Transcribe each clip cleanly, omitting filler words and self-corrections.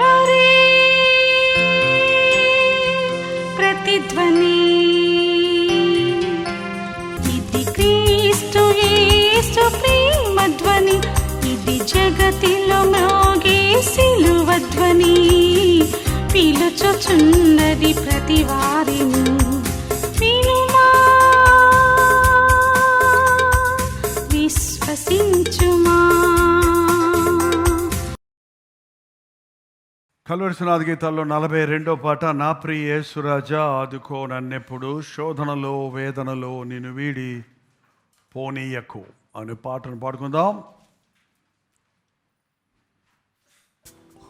Calvary ప్రతిధ్వని. ఇది క్రీస్తు యేసు ప్రేమధ్వని, ఇది జగతిలో మ్రోగే సిలువధ్వని. పిలుచుచున్నది ప్రతి వారిని, వినుమా విశ్వసించుమా. కల్వరి సునాద గీతాల్లో 42వ పాట. నా ప్రియ యేసురాజా ఆదుకో నన్నెప్పుడు, శోధనలో వేదనలో నిన్ను వీడి పోనీయకు అనే పాటను పాడుకుందాం.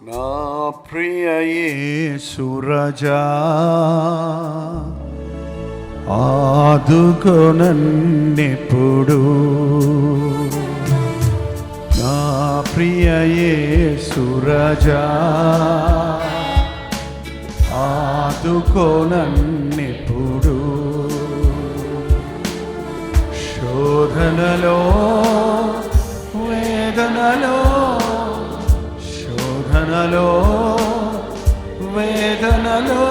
నా ప్రియ యేసురాజా ఆదుకో నన్నెప్పుడు, నా ప్రియ యేసురాజా ఆదుకో నన్నెప్పుడు, శోధనలో వేదనలో, శోధనలో వేదనలో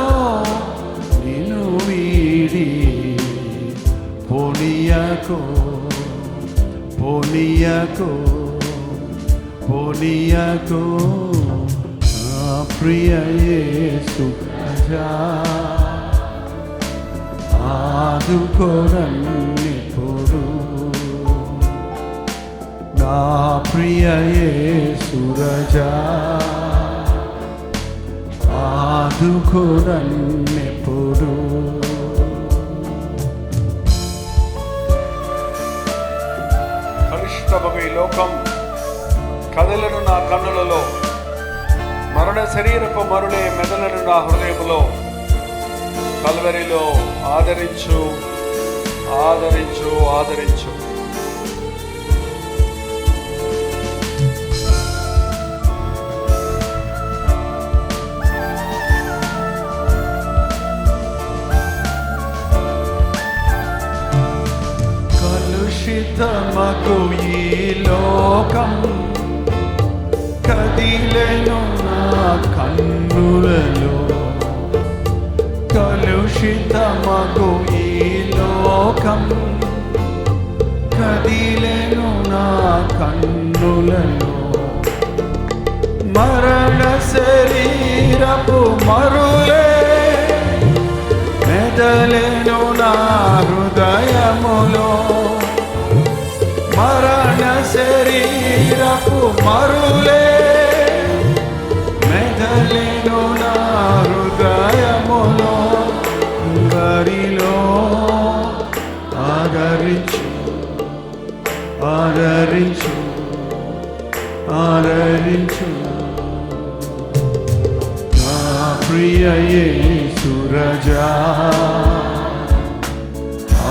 నిన్ను వీడి పోనీయకు, పోనీయకు, పోనీయకు. నా ప్రియ యేసురాజా ఆదుకో నన్నెప్పుడు, నా ప్రియ యేసురాజా ఆదుకో నన్నెప్పుడు. కలుషితమగు ఈ లోకం కదలను నా కన్నులలో, మరణ శరీరపు మరులే మెదలను నా హృదయములో. కల్వరిలో ఆదరించు, ఆదరించు, ఆదరించు. కలుషితమగు ఈ లోకం కదిలెను నా కన్నులలో, కలుషితమగు ఈ లోకం కదిలెను నా కన్నులలో. మరణ శరీరపు మరులే మెదలెను నా హృదయములో, మరణ శరీరపు మరులే మెదలెను నా హృదయములో. గరిలో ఆదరించు, ఆదరించు, ఆదరించు. నా ప్రియ యేసురాజా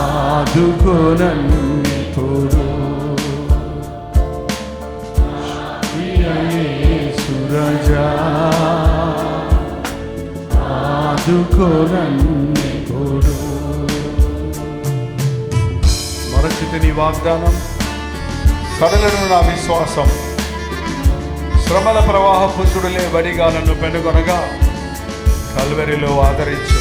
ఆదుకో నన్నెప్పుడు, ప్రియ యేసురాజా ఆదుకో నన్నెప్పుడు. మరచితి నీ వాగ్దానం, సడలను నా విశ్వాసం. శ్రమల ప్రవాహ పుత్రుడులే వడిగా నన్ను పెనుగొనగా, కల్వరిలో ఆదరించు.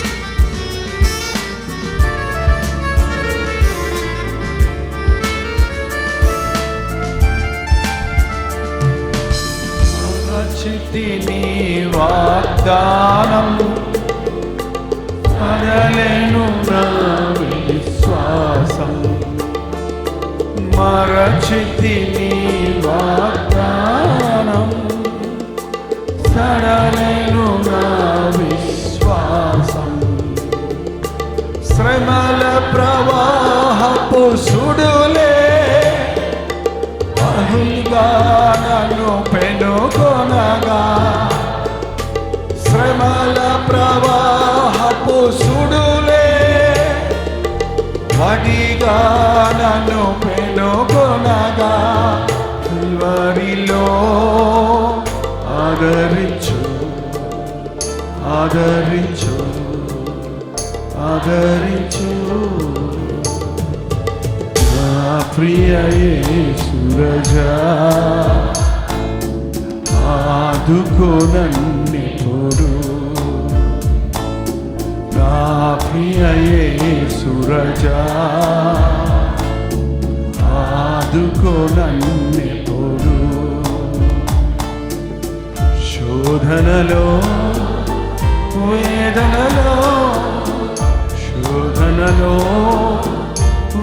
మరచితి నీ వాగ్దానం, సడలను నా విశ్వాసం. మరచితి నీ వాగ్దానం, సడలను నా విశ్వాసం. శ్రమల ప్రవాహపు సుడులే బహుగా నన్ను పెనుగొనగా, శ్రమల ప్రవాహపు సుడులే వడిగా నన్ను పెనుగొనగా. కల్వరిలో ఆదరించు, ఆదరించు, ఆదరించు. నా ప్రియ యేసురాజా ఆదుకో నన్నెప్పుడు నా ప్రియ యేసు రాజా, ఆదుకో నన్నెప్పుడు శోధనలో వేదనలో, శోధనలో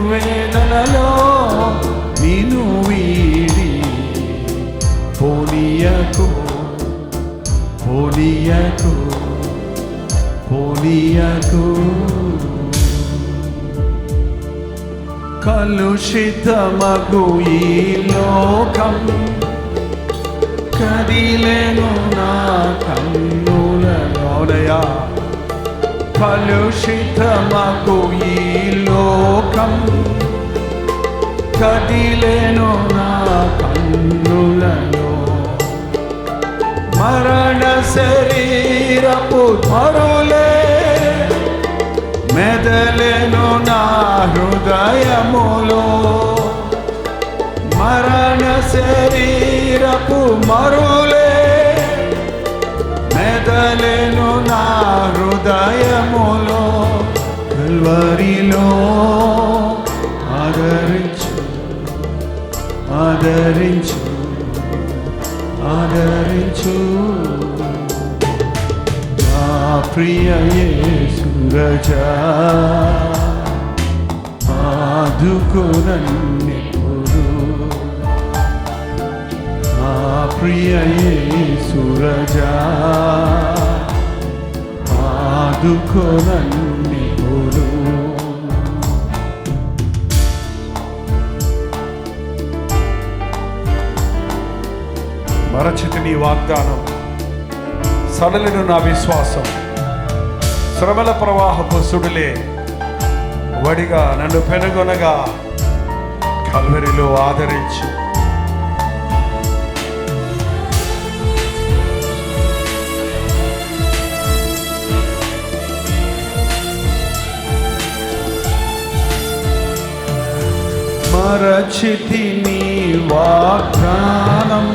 వేదనలో నిన్ను వీడి పోనీయకు, పోనీయకు, పోనీయకు. కలుషితమగు ఈ లోకం కదిలేను నా కన్నులలోనయా, కలుషితమగు ఈ లోకం కదిలేను నా కన్నులలో, మరణ శరీరపు ధ్వరులే మెదలేను నా హృదయములో, మరణ శరీరపు మరులే మెదలేను నా హృదయములో, కల్వరిలో ఆదరించు, ఆదరించు, ఆదరించు నా ప్రియ యేసు రాజా, ఆదుకో నన్నెప్పుడు నా ప్రియ యేసు రాజా, ఆదుకో నన్నెప్పుడు. మరచితి నీ వాగ్దానం, సడలిను నా విశ్వాసం, శ్రమల ప్రవాహపు సుడులే వడిగా నన్ను పెనుగొనగా, కల్వరిలో ఆదరించి మరచితి నీ వాగ్దానం,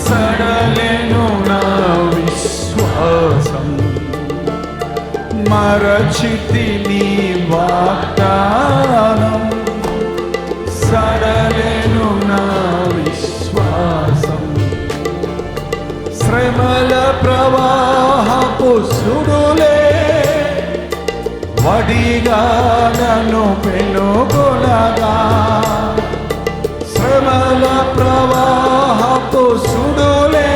సడలెను నా విశ్వాసం, మరచితి నీ వాగ్దానం, సడలెను నా విశ్వాసం, శ్రమల ప్రవాహపు సుడులే వడిగా నన్ను పెనుగొనగా, శ్రమల ప్రవాహపు సుడులే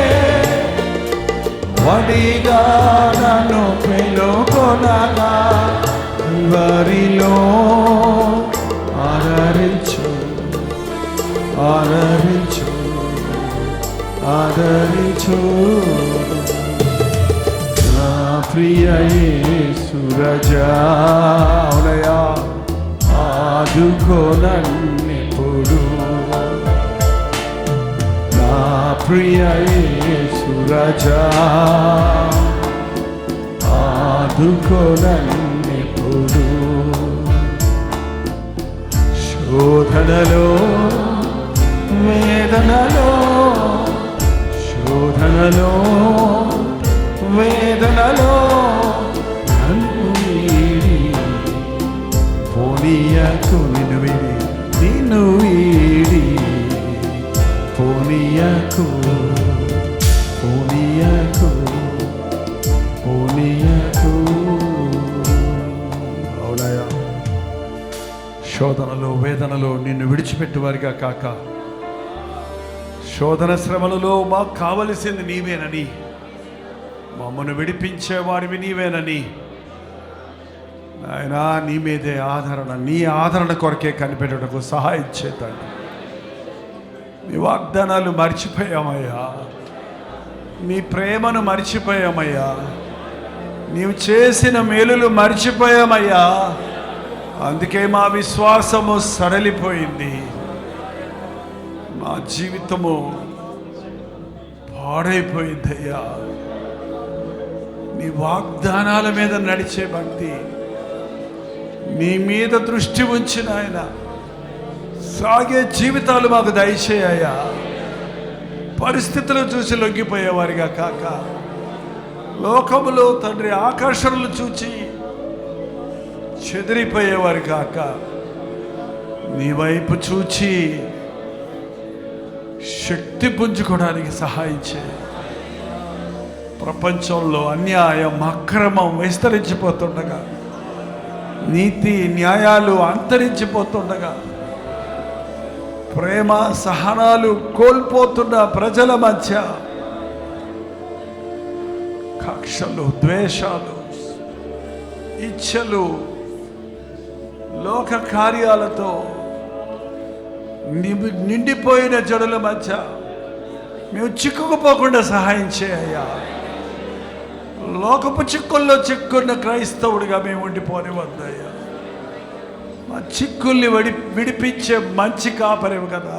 వడిగా నన్ను పెనుగొనగా, కల్వరిలో ఆదరించు, ఆదరించు, ఆదరించు నా ప్రియ యేసు రాజా, అవునయ్యా, ఆదుకో నన్నెప్పుడు నా ప్రియ యేసు రాజా, ఆదుకో నన్నెప్పుడు శోధనలో వేదనలో, శోధనలో వేదనలో నన్ను వీడి పోనీయకు, నిన్ను వీడి, నిన్ను వీడి పోనీయకు, పోనీయకు, పోనీయకు. అవునయ్యా, శోధనలో వేదనలో నిన్ను విడిచిపెట్టువారిగా కాక, శోధన శ్రమలలో మాకు కావలసింది నీవేనని, మమ్మను విడిపించేవాడివి నీవేనని, నాయనా నీ మీదే ఆదరణ, నీ ఆదరణ కొరకే కనిపెట్టుటకు సహాయం చేతండి. నీ వాగ్దానాలు మర్చిపోయామయ్యా, నీ ప్రేమను మర్చిపోయామయ్యా, నీవు చేసిన మేలులు మర్చిపోయామయ్యా, అందుకే మా విశ్వాసము సడలిపోయింది, మా జీవితము పాడైపోయిందయ్యా. నీ వాగ్దానాల మీద నడిచే భక్తి, నీ మీద దృష్టి ఉంచిన ఆయన సాగే జీవితాలు మాకు దయచేయ్యా. పరిస్థితులు చూసి లొంగిపోయేవారిగా కాక, లోకములో తండ్రి ఆకర్షణలు చూచి చెదిరిపోయేవారు కాక, నీ వైపు చూచి శక్తి పుంజుకోవడానికి సహాయం చేయి. ప్రపంచంలో అన్యాయం అక్రమం విస్తరించిపోతుండగా, నీతి న్యాయాలు అంతరించిపోతుండగా, ప్రేమ సహనాలు కోల్పోతున్న ప్రజల మధ్య కక్షలు, ద్వేషాలు, ఇచ్ఛలు, లోక కార్యాలతో నిండిపోయిన జనుల మధ్య మేము చిక్కుకుపోకుండా సహాయం చేయ్యా. లోకపు చిక్కుల్లో చిక్కున్న క్రైస్తవుడిగా మేము ఉండిపోనివద్దయ్యా. మా చిక్కుల్ని విడిపించే మంచి కాపరేవు కదా.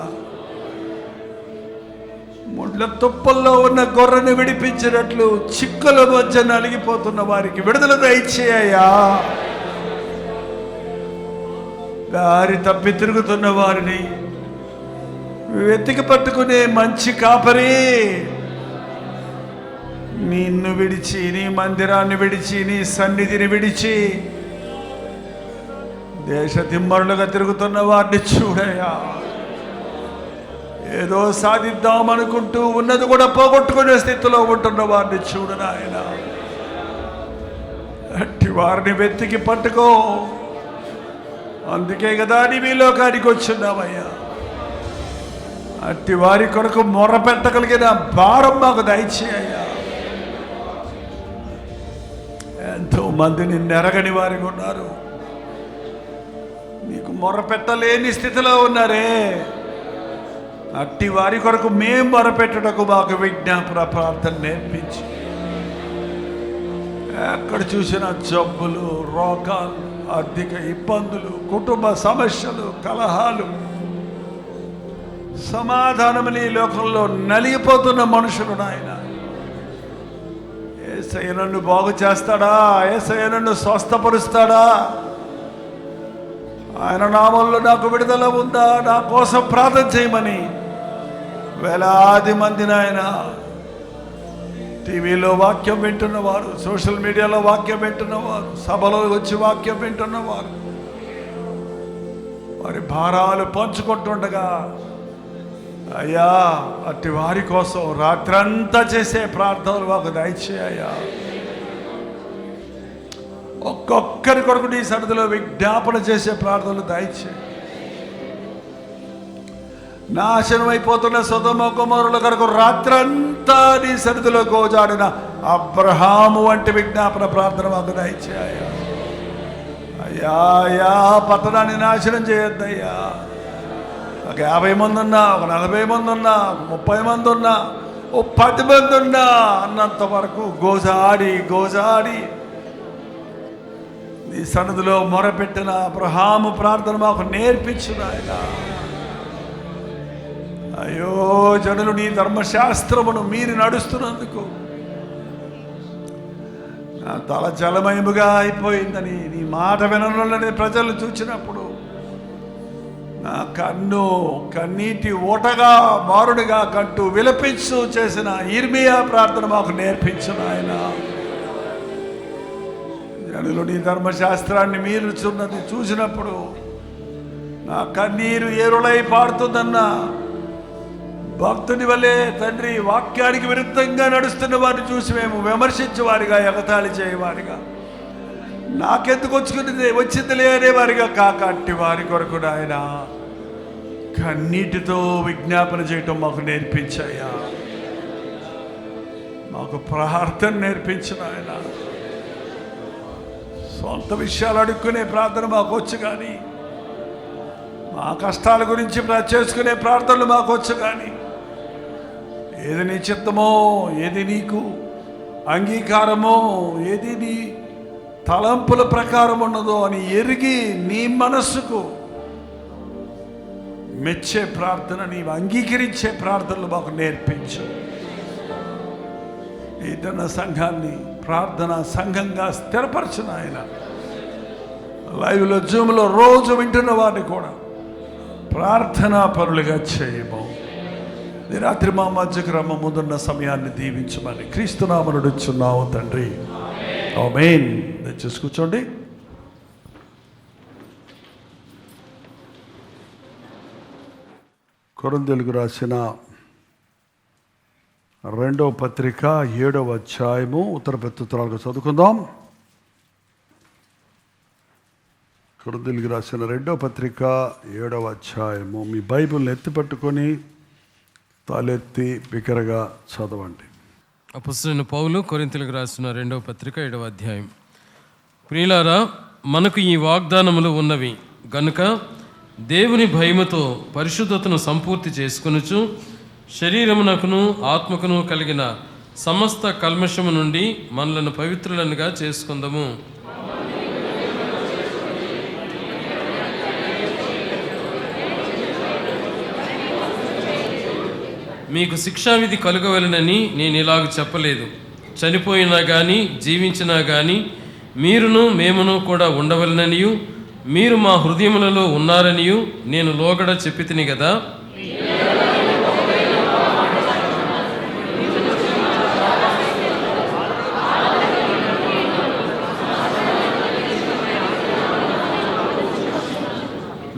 ముళ్ళ తుప్పల్లో ఉన్న గొర్రెని విడిపించినట్లు చిక్కుల మధ్య నలిగిపోతున్న వారికి విడుదల దయచేయ్యా. దారి తప్పి తిరుగుతున్న వారిని వెతికి పట్టుకునే మంచి కాపరి, నిన్ను విడిచి, నీ మందిరాన్ని విడిచి, నీ సన్నిధిని విడిచి దేశ తిమ్మరులుగా తిరుగుతున్న వారిని చూడయ్యా. ఏదో సాధిద్దామనుకుంటూ ఉన్నది కూడా పోగొట్టుకునే స్థితిలో ఉంటున్న వారిని చూడు నాయన. అట్టి వారిని వెతికి పట్టుకో. అందుకే కదా నీ మీ లోకానికి వచ్చున్నామయ్యా. అట్టి వారి కొరకు మొర్ర పెట్టగలిగిన భారం మాకు దయచేయ్యా. ఎంతో మంది నిన్ను ఎరగని వారికి ఉన్నారు, నీకు మొర్ర పెట్టలేని స్థితిలో ఉన్నారే. అట్టి వారి కొరకు మేము మొరపెట్టుటకు మాకు విజ్ఞాపన ప్రార్థన నేర్పించి, ఎక్కడ చూసిన జబ్బులు, రోగాలు, ఆర్థిక ఇబ్బందులు, కుటుంబ సమస్యలు, కలహాలు, సమాధానం ఈ లోకంలో నలిగిపోతున్న మనుషులు నాయన. యేసయ్య నన్ను బాగు చేస్తాడా? యేసయ్య నన్ను స్వస్థపరుస్తాడా? ఆయన నామంలో నాకు విడుదల ఉందా? నా కోసం ప్రార్థన చేయమని వేలాది మంది నాయన టీవీలో వాక్యం వింటున్నవారు, సోషల్ మీడియాలో వాక్యం వింటున్నవారు, సభలో వచ్చి వాక్యం వింటున్నవారు వారి భారాలు పంచుకుంటుండగా, అయ్యా అట్టి వారి కోసం రాత్రంతా చేసే ప్రార్థనలు మాకు దయచేయ్యా. ఒక్కొక్కరి కొరకు నీ సన్నిధిలో విజ్ఞాపన చేసే ప్రార్థనలు దయచేయి. నాశనం అయిపోతున్న సొదొమ గొమొర్రా కొరకు రాత్రంతా నీ సన్నిధిలో గోజాడిన అబ్రహాము వంటి విజ్ఞాపన ప్రార్థన మాకు దయచేయ్యా. అయ్యా అయ్యా పట్టణాన్ని నాశనం చేయొద్దయ్యా. ఒక 50 మంది ఉన్నా, ఒక 40 మంది ఉన్నా, ఒక 30 మంది ఉన్నా, ఓ 10 మంది ఉన్నా అన్నంత వరకు గోజాడి నీ సన్నిధిలో మొరపెట్టిన అబ్రహాము ప్రార్థన మాకు నేర్పించు నాయన. అయ్యో జనులు నీ ధర్మశాస్త్రమును మీరు నడుస్తున్నందుకు నా తల జలమయముగా అయిపోయిందని నీ మాట వినని ప్రజలు చూచినప్పుడు నా కన్ను కన్నీటి ఓటగా మారుడుగా కంటూ విలపించు చేసిన ఇర్మియా ప్రార్థన మాకు నేర్పించు నాయన. జనులు నీ ధర్మశాస్త్రాన్ని మీరు చూసినప్పుడు నా కన్నీరు ఏరులై పాడుతుందన్న భక్తుని వలె తండ్రి వాక్యానికి విరుద్ధంగా నడుస్తున్న వారిని చూసి మేము విమర్శించేవారిగా, ఎగతాళి చేయవారిగా, నాకెందుకు వచ్చింది లేనేవారిగా కాక అట్టి వారి కొరకు ఆయన కన్నీటితో విజ్ఞాపన చేయటం మాకు నేర్పించాయా. మాకు ప్రార్థన నేర్పించిన ఆయన. సొంత విషయాలు అడుక్కునే ప్రార్థన మాకు వచ్చు కానీ, మా కష్టాల గురించి చేసుకునే ప్రార్థనలు మాకు వచ్చు కానీ, ఏది నీ చిత్తమో, ఏది నీకు అంగీకారమో, ఏది నీ తలంపుల ప్రకారం ఉన్నదో అని ఎరిగి నీ మనస్సుకు మెచ్చే ప్రార్థన, నీవు అంగీకరించే ప్రార్థనలు మాకు నేర్పించు. ఏదైనా సంఘాన్ని ప్రార్థన సంఘంగా స్థిరపరచిన ఆయన లైవ్లో జూమ్లో రోజు వింటున్న వారిని కూడా ప్రార్థనా పరులుగా చేయము. ఈ రాత్రి మా మధ్యకు రమ్మ ముందున్న సమయాన్ని దీవించమని క్రీస్తునామమున అడుగుచున్నాము తండ్రి. ఆమేన్. దయచేసి కూర్చోండి. కొరింథీయులకు రాసిన 2వ పత్రిక 7వ అధ్యాయము ఉత్తర ప్రత్యుత్తరాలుగా చదువుకుందాం. కొరింథీయులకు రాసిన 2వ పత్రిక 7వ అధ్యాయము. మీ బైబిల్ని ఎత్తిపట్టుకొని తలెత్తి బిగ్గరగా చదవండి. అపొస్తలుడైన పౌలు కొరింథీయులకు రాసిన 2వ పత్రిక 7వ అధ్యాయం. ప్రియులారా, మనకు ఈ వాగ్దానములు ఉన్నవి గనుక దేవుని భయముతో పరిశుద్ధతను సంపూర్తి చేసుకొనుచు శరీరమునకును ఆత్మకును కలిగిన సమస్త కల్మషము నుండి మనలను పవిత్రులనుగా చేసుకుందాము. మీకు శిక్షావిధి కలుగవలనని నేను ఇలాగ చెప్పలేదు. చనిపోయినా కానీ జీవించినా కానీ మీరును మేమును కూడా ఉండవలననియు మీరు మా హృదయములలో ఉన్నారనియు నేను లోగడ చెప్పితిని కదా.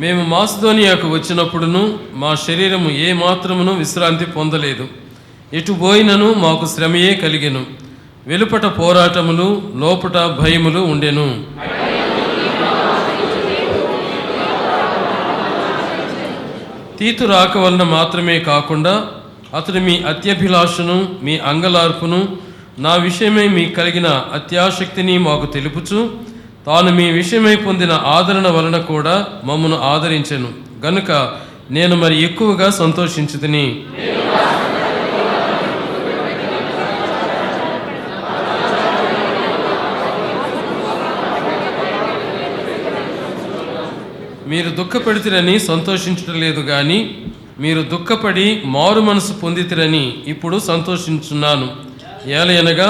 మేము మాసిదోనియాకు వచ్చినప్పుడును మా శరీరము ఏ మాత్రమును విశ్రాంతి పొందలేదు. ఎటు పోయినను మాకు శ్రమయే కలిగెను. వెలుపట పోరాటములు, లోపట భయములు ఉండెను. తీతు రాక వలన మాత్రమే కాకుండా అతడు మీ అత్యభిలాషను, మీ అంగలార్పును, నా విషయమై మీకు కలిగిన అత్యాసక్తిని మాకు తెలుపుచు తాను మీ విషయమై పొందిన ఆదరణ వలన కూడా మమ్మను ఆదరించెను గనుక నేను మరి ఎక్కువగా సంతోషించుతిని. మీరు దుఃఖపెడితిరని సంతోషించడం లేదు కానీ మీరు దుఃఖపడి మారు మనసు పొందితిరని ఇప్పుడు సంతోషించున్నాను. ఏలయనగా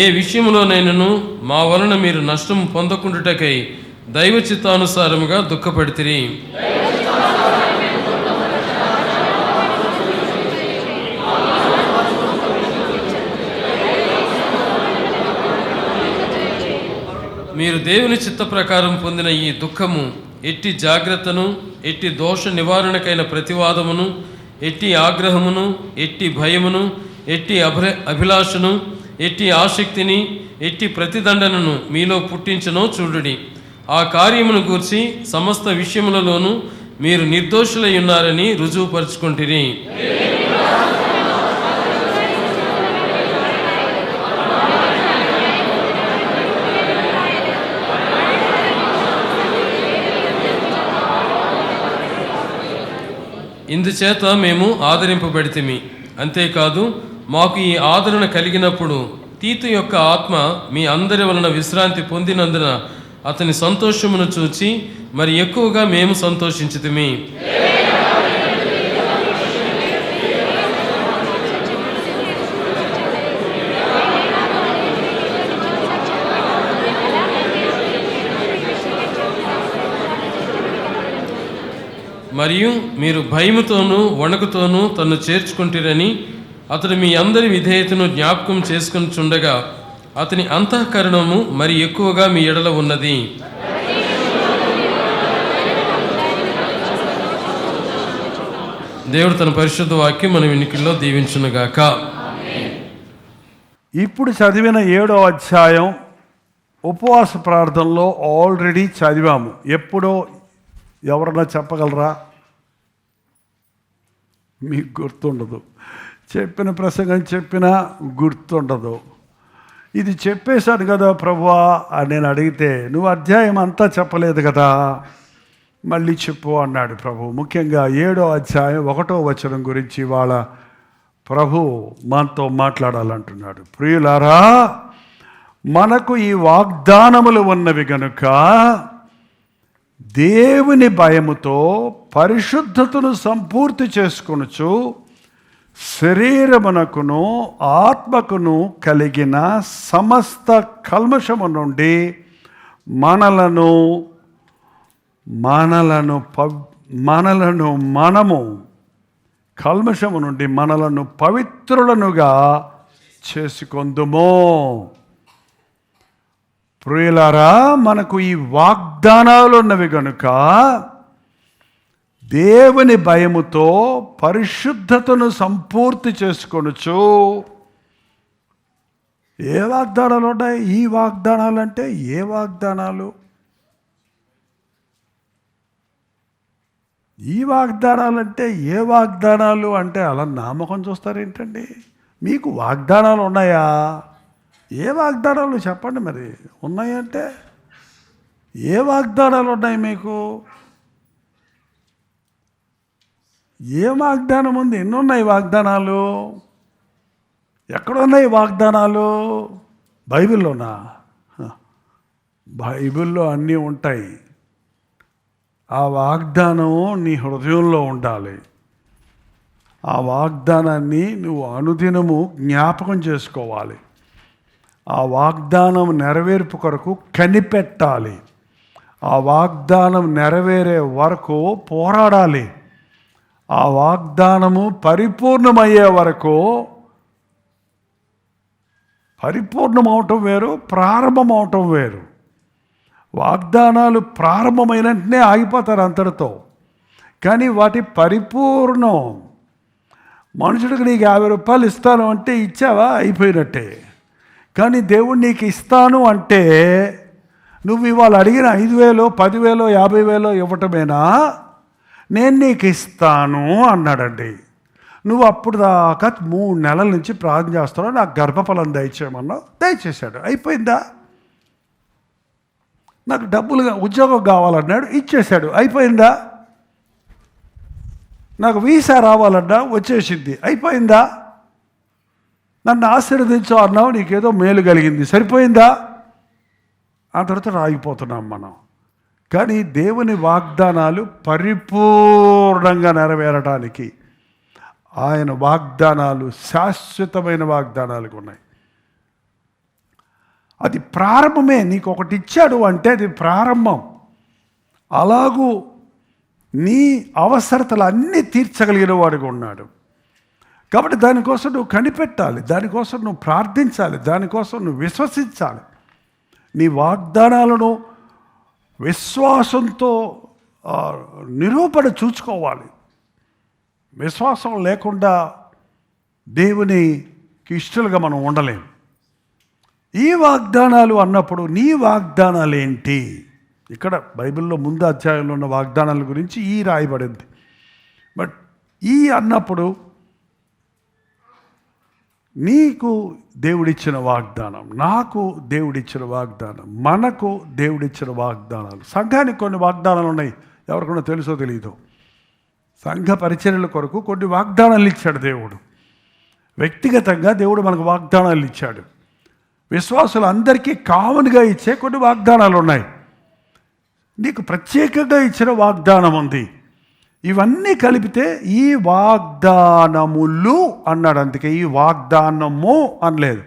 ఏ విషయంలోనైనను మా వలన మీరు నష్టం పొందకుండుటకై దైవ చిత్తానుసారముగా దుఃఖపడితిరి. మీరు దేవుని చిత్త ప్రకారం పొందిన ఈ దుఃఖము ఎట్టి జాగ్రత్తను, ఎట్టి దోష నివారణకైన ప్రతివాదమును, ఎట్టి ఆగ్రహమును, ఎట్టి భయమును, ఎట్టి అభిలాషను, ఎట్టి ఆసక్తిని, ఎట్టి ప్రతిదండనను మీలో పుట్టించనో చూడుడి. ఆ కార్యమును గూర్చి సమస్త విషయములలోనూ మీరు నిర్దోషులై ఉన్నారని రుజువుపరుచుకుంటురి. ఇందుచేత మేము ఆదరింపబడితిమి. అంతేకాదు మాకు ఈ ఆదరణ కలిగినప్పుడు తీతు యొక్క ఆత్మ మీ అందరి వలన విశ్రాంతి పొందినందున అతని సంతోషమును చూచి మరి ఎక్కువగా మేము సంతోషించితిమి. మరియు మీరు భయముతోనూ వణుకుతోనూ తన్ను చేర్చుకుంటారని అతడు మీ అందరి విధేయతను జ్ఞాపకం చేసుకుని చుండగా అతని అంతఃకరణము మరి ఎక్కువగా మీ ఎడల ఉన్నది. దేవుడు తన పరిశుద్ధ వాక్యం మన వినికిల్లో దీవించునుగాక. ఇప్పుడు చదివిన 7వ అధ్యాయం ఉపవాస ప్రార్థనలో ఆల్రెడీ చదివాము. ఎప్పుడో ఎవరన్నా చెప్పగలరా? మీకు గుర్తుండదు. చెప్పిన ప్రసంగం చెప్పినా గుర్తుండదు. ఇది చెప్పేశాను కదా ప్రభువా అని నేను అడిగితే నువ్వు అధ్యాయం అంతా చెప్పలేదు కదా, మళ్ళీ చెప్పు అన్నాడు ప్రభు. ముఖ్యంగా 7వ అధ్యాయం 1వ వచనం గురించి వాళ్ళ ప్రభు మనతో మాట్లాడాలంటున్నాడు. ప్రియులారా, మనకు ఈ వాగ్దానములు ఉన్నవి గనుక దేవుని భయముతో పరిశుద్ధతను సంపూర్తి చేసుకొనుచు శరీరమునకును ఆత్మకును కలిగిన సమస్త కల్మషము నుండి మనము కల్మషము నుండి మనలను పవిత్రులనుగా చేసుకొందుము. ప్రియులారా, మనకు ఈ వాగ్దానాలు ఉన్నవి కనుక దేవుని భయముతో పరిశుద్ధతను సంపూర్తి చేసుకొనుచు. ఏ వాగ్దానాలు ఉన్నాయి? ఈ వాగ్దానాలు అంటే ఏ వాగ్దానాలు? ఈ వాగ్దానాలు అంటే ఏ వాగ్దానాలు అంటే అలా నామకం చూస్తారేంటండి? మీకు వాగ్దానాలు ఉన్నాయా? ఏ వాగ్దానాలు చెప్పండి మరి. ఉన్నాయంటే ఏ వాగ్దానాలు ఉన్నాయి మీకు? ఏ వాగ్దానం ఉంది? ఎన్ని ఉన్నాయి వాగ్దానాలు? ఎక్కడున్నాయి వాగ్దానాలు? బైబిల్లోనా? బైబిల్లో అన్నీ ఉంటాయి. ఆ వాగ్దానం నీ హృదయంలో ఉండాలి. ఆ వాగ్దానాన్ని నువ్వు అనుదినము జ్ఞాపకం చేసుకోవాలి. ఆ వాగ్దానం నెరవేర్పు కొరకు కనిపెట్టాలి. ఆ వాగ్దానం నెరవేరే వరకు పోరాడాలి. ఆ వాగ్దానము పరిపూర్ణమయ్యే వరకు, పరిపూర్ణమవటం వేరు, ప్రారంభమవటం వేరు. వాగ్దానాలు ప్రారంభమైన వెంటనే ఆగిపోతారు అంతటితో. కానీ వాటి పరిపూర్ణం, మనుషుడికి నీకు 50 రూపాయలు ఇస్తాను అంటే ఇచ్చావా, అయిపోయినట్టే. కానీ దేవుడు నీకు ఇస్తాను అంటే నువ్వు ఇవాళ అడిగిన 5,000, 10,000, 50,000 ఇవ్వటమేనా? నేను నీకు ఇస్తాను అన్నాడండి. నువ్వు అప్పుడు దాకా 3 నెలల నుంచి ప్రార్థన చేస్తున్నావు, నాకు గర్భఫలం దయచేయమన్నావు, దయచేశాడు, అయిపోయిందా? నాకు ఉద్యోగం కావాలన్నాడు, ఇచ్చేశాడు, అయిపోయిందా? నాకు వీసా రావాలన్నా వచ్చేసింది, అయిపోయిందా? నన్ను ఆశీర్వదించు అన్నావు, నీకేదో మేలు కలిగింది, సరిపోయిందా? ఆ తర్వాత రాగిపోతున్నాం మనం. కానీ దేవుని వాగ్దానాలు పరిపూర్ణంగా నెరవేరడానికి ఆయన వాగ్దానాలు శాశ్వతమైన వాగ్దానాలు ఉన్నాయి. అది ప్రారంభమే. నీకు ఒకటి ఇచ్చాడు అంటే అది ప్రారంభం. అలాగూ నీ అవసరతలు అన్నీ తీర్చగలిగిన వాడిగా ఉన్నాడు. కాబట్టి దానికోసం నువ్వు కనిపెట్టాలి, దానికోసం నువ్వు ప్రార్థించాలి, దానికోసం నువ్వు విశ్వసించాలి. నీ వాగ్దానాలను విశ్వాసంతో నిరూపణ చూసుకోవాలి. విశ్వాసం లేకుండా దేవునికి ఇష్టలుగా మనం ఉండలేము. ఈ వాగ్దానాలు అన్నప్పుడు నీ వాగ్దానాలు ఏంటి? ఇక్కడ బైబిల్లో ముందు అధ్యాయంలో ఉన్న వాగ్దానాల గురించి ఈ రాయబడింది. బట్ ఈ అన్నప్పుడు నీకు దేవుడిచ్చిన వాగ్దానం, నాకు దేవుడిచ్చిన వాగ్దానం, మనకు దేవుడిచ్చిన వాగ్దానాలు. సంఘానికి కొన్ని వాగ్దానాలు ఉన్నాయి, ఎవరికైనా తెలుసో తెలియదో. సంఘ పరిచర్యల కొరకు కొన్ని వాగ్దానాలు ఇచ్చాడు దేవుడు. వ్యక్తిగతంగా దేవుడు మనకు వాగ్దానాలు ఇచ్చాడు. విశ్వాసులు అందరికీ కామన్గా ఇచ్చే కొన్ని వాగ్దానాలు ఉన్నాయి. నీకు ప్రత్యేకంగా ఇచ్చిన వాగ్దానం ఉంది. ఇవన్నీ కలిపితే ఈ వాగ్దానములు అన్నాడు. అందుకే ఈ వాగ్దానము అనలేదు.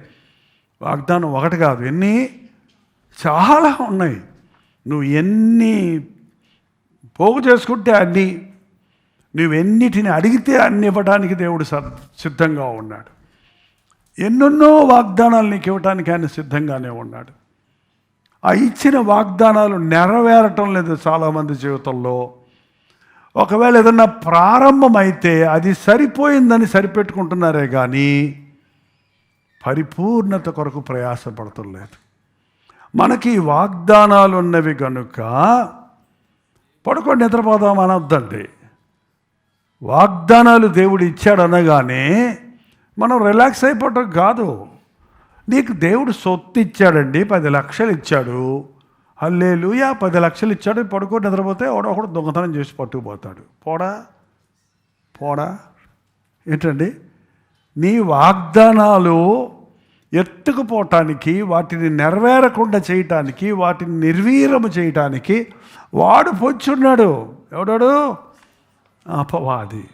వాగ్దానం ఒకటి కాదు, ఎన్ని చాలా ఉన్నాయి. నువ్వు ఎన్ని పోగు చేసుకుంటే అన్నీ, నువ్వెన్నిటిని అడిగితే అన్ని ఇవ్వడానికి దేవుడు సిద్ధంగా ఉన్నాడు. ఎన్నెన్నో వాగ్దానాలు నీకు ఇవ్వడానికి ఆయన సిద్ధంగానే ఉన్నాడు. ఆ ఇచ్చిన వాగ్దానాలు నెరవేరటం లేదు చాలామంది జీవితంలో. ఒకవేళ ఏదన్నా ప్రారంభమైతే అది సరిపోయిందని సరిపెట్టుకుంటున్నారే కానీ పరిపూర్ణత కొరకు ప్రయాసపడటం లేదు. మనకి వాగ్దానాలు ఉన్నవి కనుక పడుకొని నిద్రపోదాం అనొద్దండి. వాగ్దానాలు దేవుడు ఇచ్చాడు అనగానే మనం రిలాక్స్ అయిపోవటం కాదు. నీకు దేవుడు సొత్తు ఇచ్చాడండి, 10 లక్షలు ఇచ్చాడు, హల్లెలూయా, 10 లక్షలు ఇచ్చాడు, పడుకొని నిద్రపోతే ఒకడు దొంగతనం చేసి పట్టుకుపోతాడు. పోడా ఏంటండి? నీ వాగ్దానాలు ఎత్తుకుపోవటానికి, వాటిని నెరవేరకుండా చేయటానికి, వాటిని నిర్వీర్యము చేయటానికి వాడు పొచ్చున్నాడు. ఎవడాడు? అపవాది.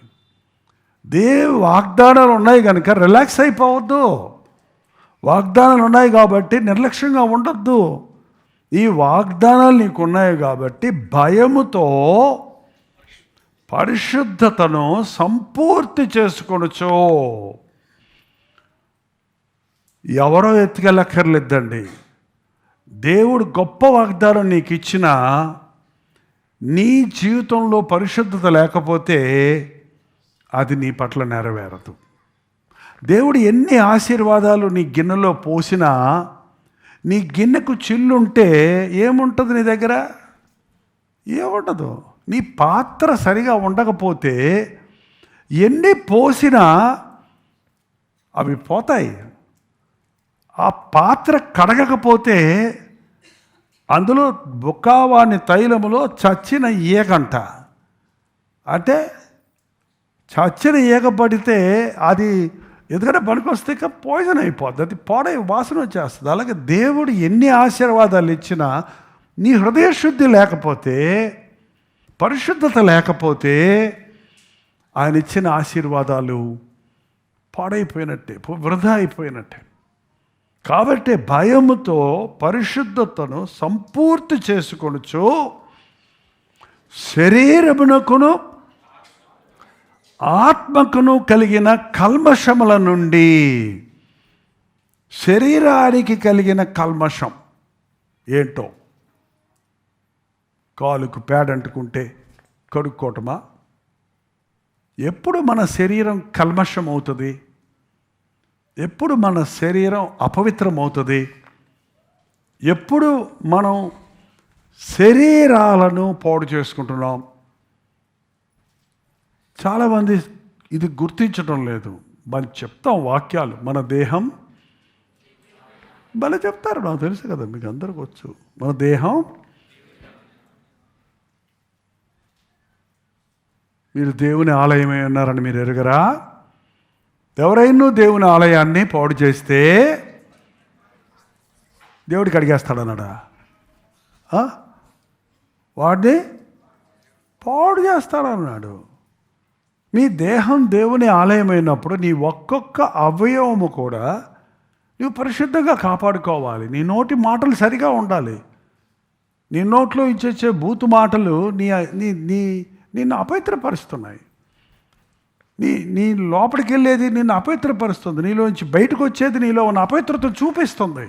వాగ్దానాలు ఉన్నాయి కనుక రిలాక్స్ అయిపోవద్దు. వాగ్దానాలు ఉన్నాయి కాబట్టి నిర్లక్ష్యంగా ఉండొద్దు. ఈ వాగ్దానాలు నీకు ఉన్నాయి కాబట్టి భయముతో పరిశుద్ధతను సంపూర్తి చేసుకొనుచో. ఎవరో ఎత్తుకెళ్ళక్కర్లేదండి. దేవుడు గొప్ప వాగ్దానం నీకు ఇచ్చిన నీ జీవితంలో పరిశుద్ధత లేకపోతే అది నీ పట్ల నెరవేరదు. దేవుడు ఎన్ని ఆశీర్వాదాలు నీ గిన్నెలో పోసినా నీ గిన్నెకు చిల్లుంటే ఏముంటుంది నీ దగ్గర? ఏముండదు. నీ పాత్ర సరిగా ఉండకపోతే ఎన్ని పోసినా అవి పోతాయి. ఆ పాత్ర కడగకపోతే అందులో బుక్కావాని తైలములో చచ్చిన ఈగంట. అంటే చచ్చిన ఈగ పడితే అది ఎందుకంటే పనికొస్తే ఇక పాయిజన్ అయిపోద్ది, అది పాడై వాసన వచ్చేస్తుంది. అలాగే దేవుడు ఎన్ని ఆశీర్వాదాలు ఇచ్చినా నీ హృదయ శుద్ధి లేకపోతే, పరిశుద్ధత లేకపోతే ఆయన ఇచ్చిన ఆశీర్వాదాలు పాడైపోయినట్టే, వృధా అయిపోయినట్టే. కాబట్టి భయముతో పరిశుద్ధతను సంపూర్తి చేసుకొనుచు శరీరమునకును ఆత్మకును కలిగిన కల్మషముల నుండి. శరీరానికి కలిగిన కల్మషం ఏంటో? కాలుకు పేడంటుకుంటే కడుక్కోవటమా? ఎప్పుడు మన శరీరం కల్మషం అవుతుంది? ఎప్పుడు మన శరీరం అపవిత్రం అవుతుంది? ఎప్పుడు మనం శరీరాలను పాడు చేసుకుంటున్నాం? చాలామంది ఇది గుర్తించడం లేదు. మనం చెప్తాం వాక్యాలు, మన దేహం భలే చెప్తారు, నాకు తెలుసు కదా, మీకు అందరికి వచ్చు. మన దేహం, మీరు దేవుని ఆలయమై ఉన్నారని మీరు ఎరుగరా? ఎవరైనా దేవుని ఆలయాన్ని పాడు చేస్తే దేవుడికి అడిగేస్తాడన్నాడా? వాడిని పాడు చేస్తాడన్నాడు. మీ దేహం దేవుని ఆలయమైనప్పుడు నీ ఒక్కొక్క అవయవము కూడా నువ్వు పరిశుద్ధంగా కాపాడుకోవాలి. నీ నోటి మాటలు సరిగా ఉండాలి. నీ నోట్లో ఇచ్చే బూతు మాటలు నిన్ను అపవిత్రపరుస్తున్నాయి. నీ లోపలికి వెళ్ళేది నిన్ను అపవిత్రపరుస్తుంది. నీలోంచి బయటకు వచ్చేది నీలో ఉన్న అపవిత్రత చూపిస్తుంది.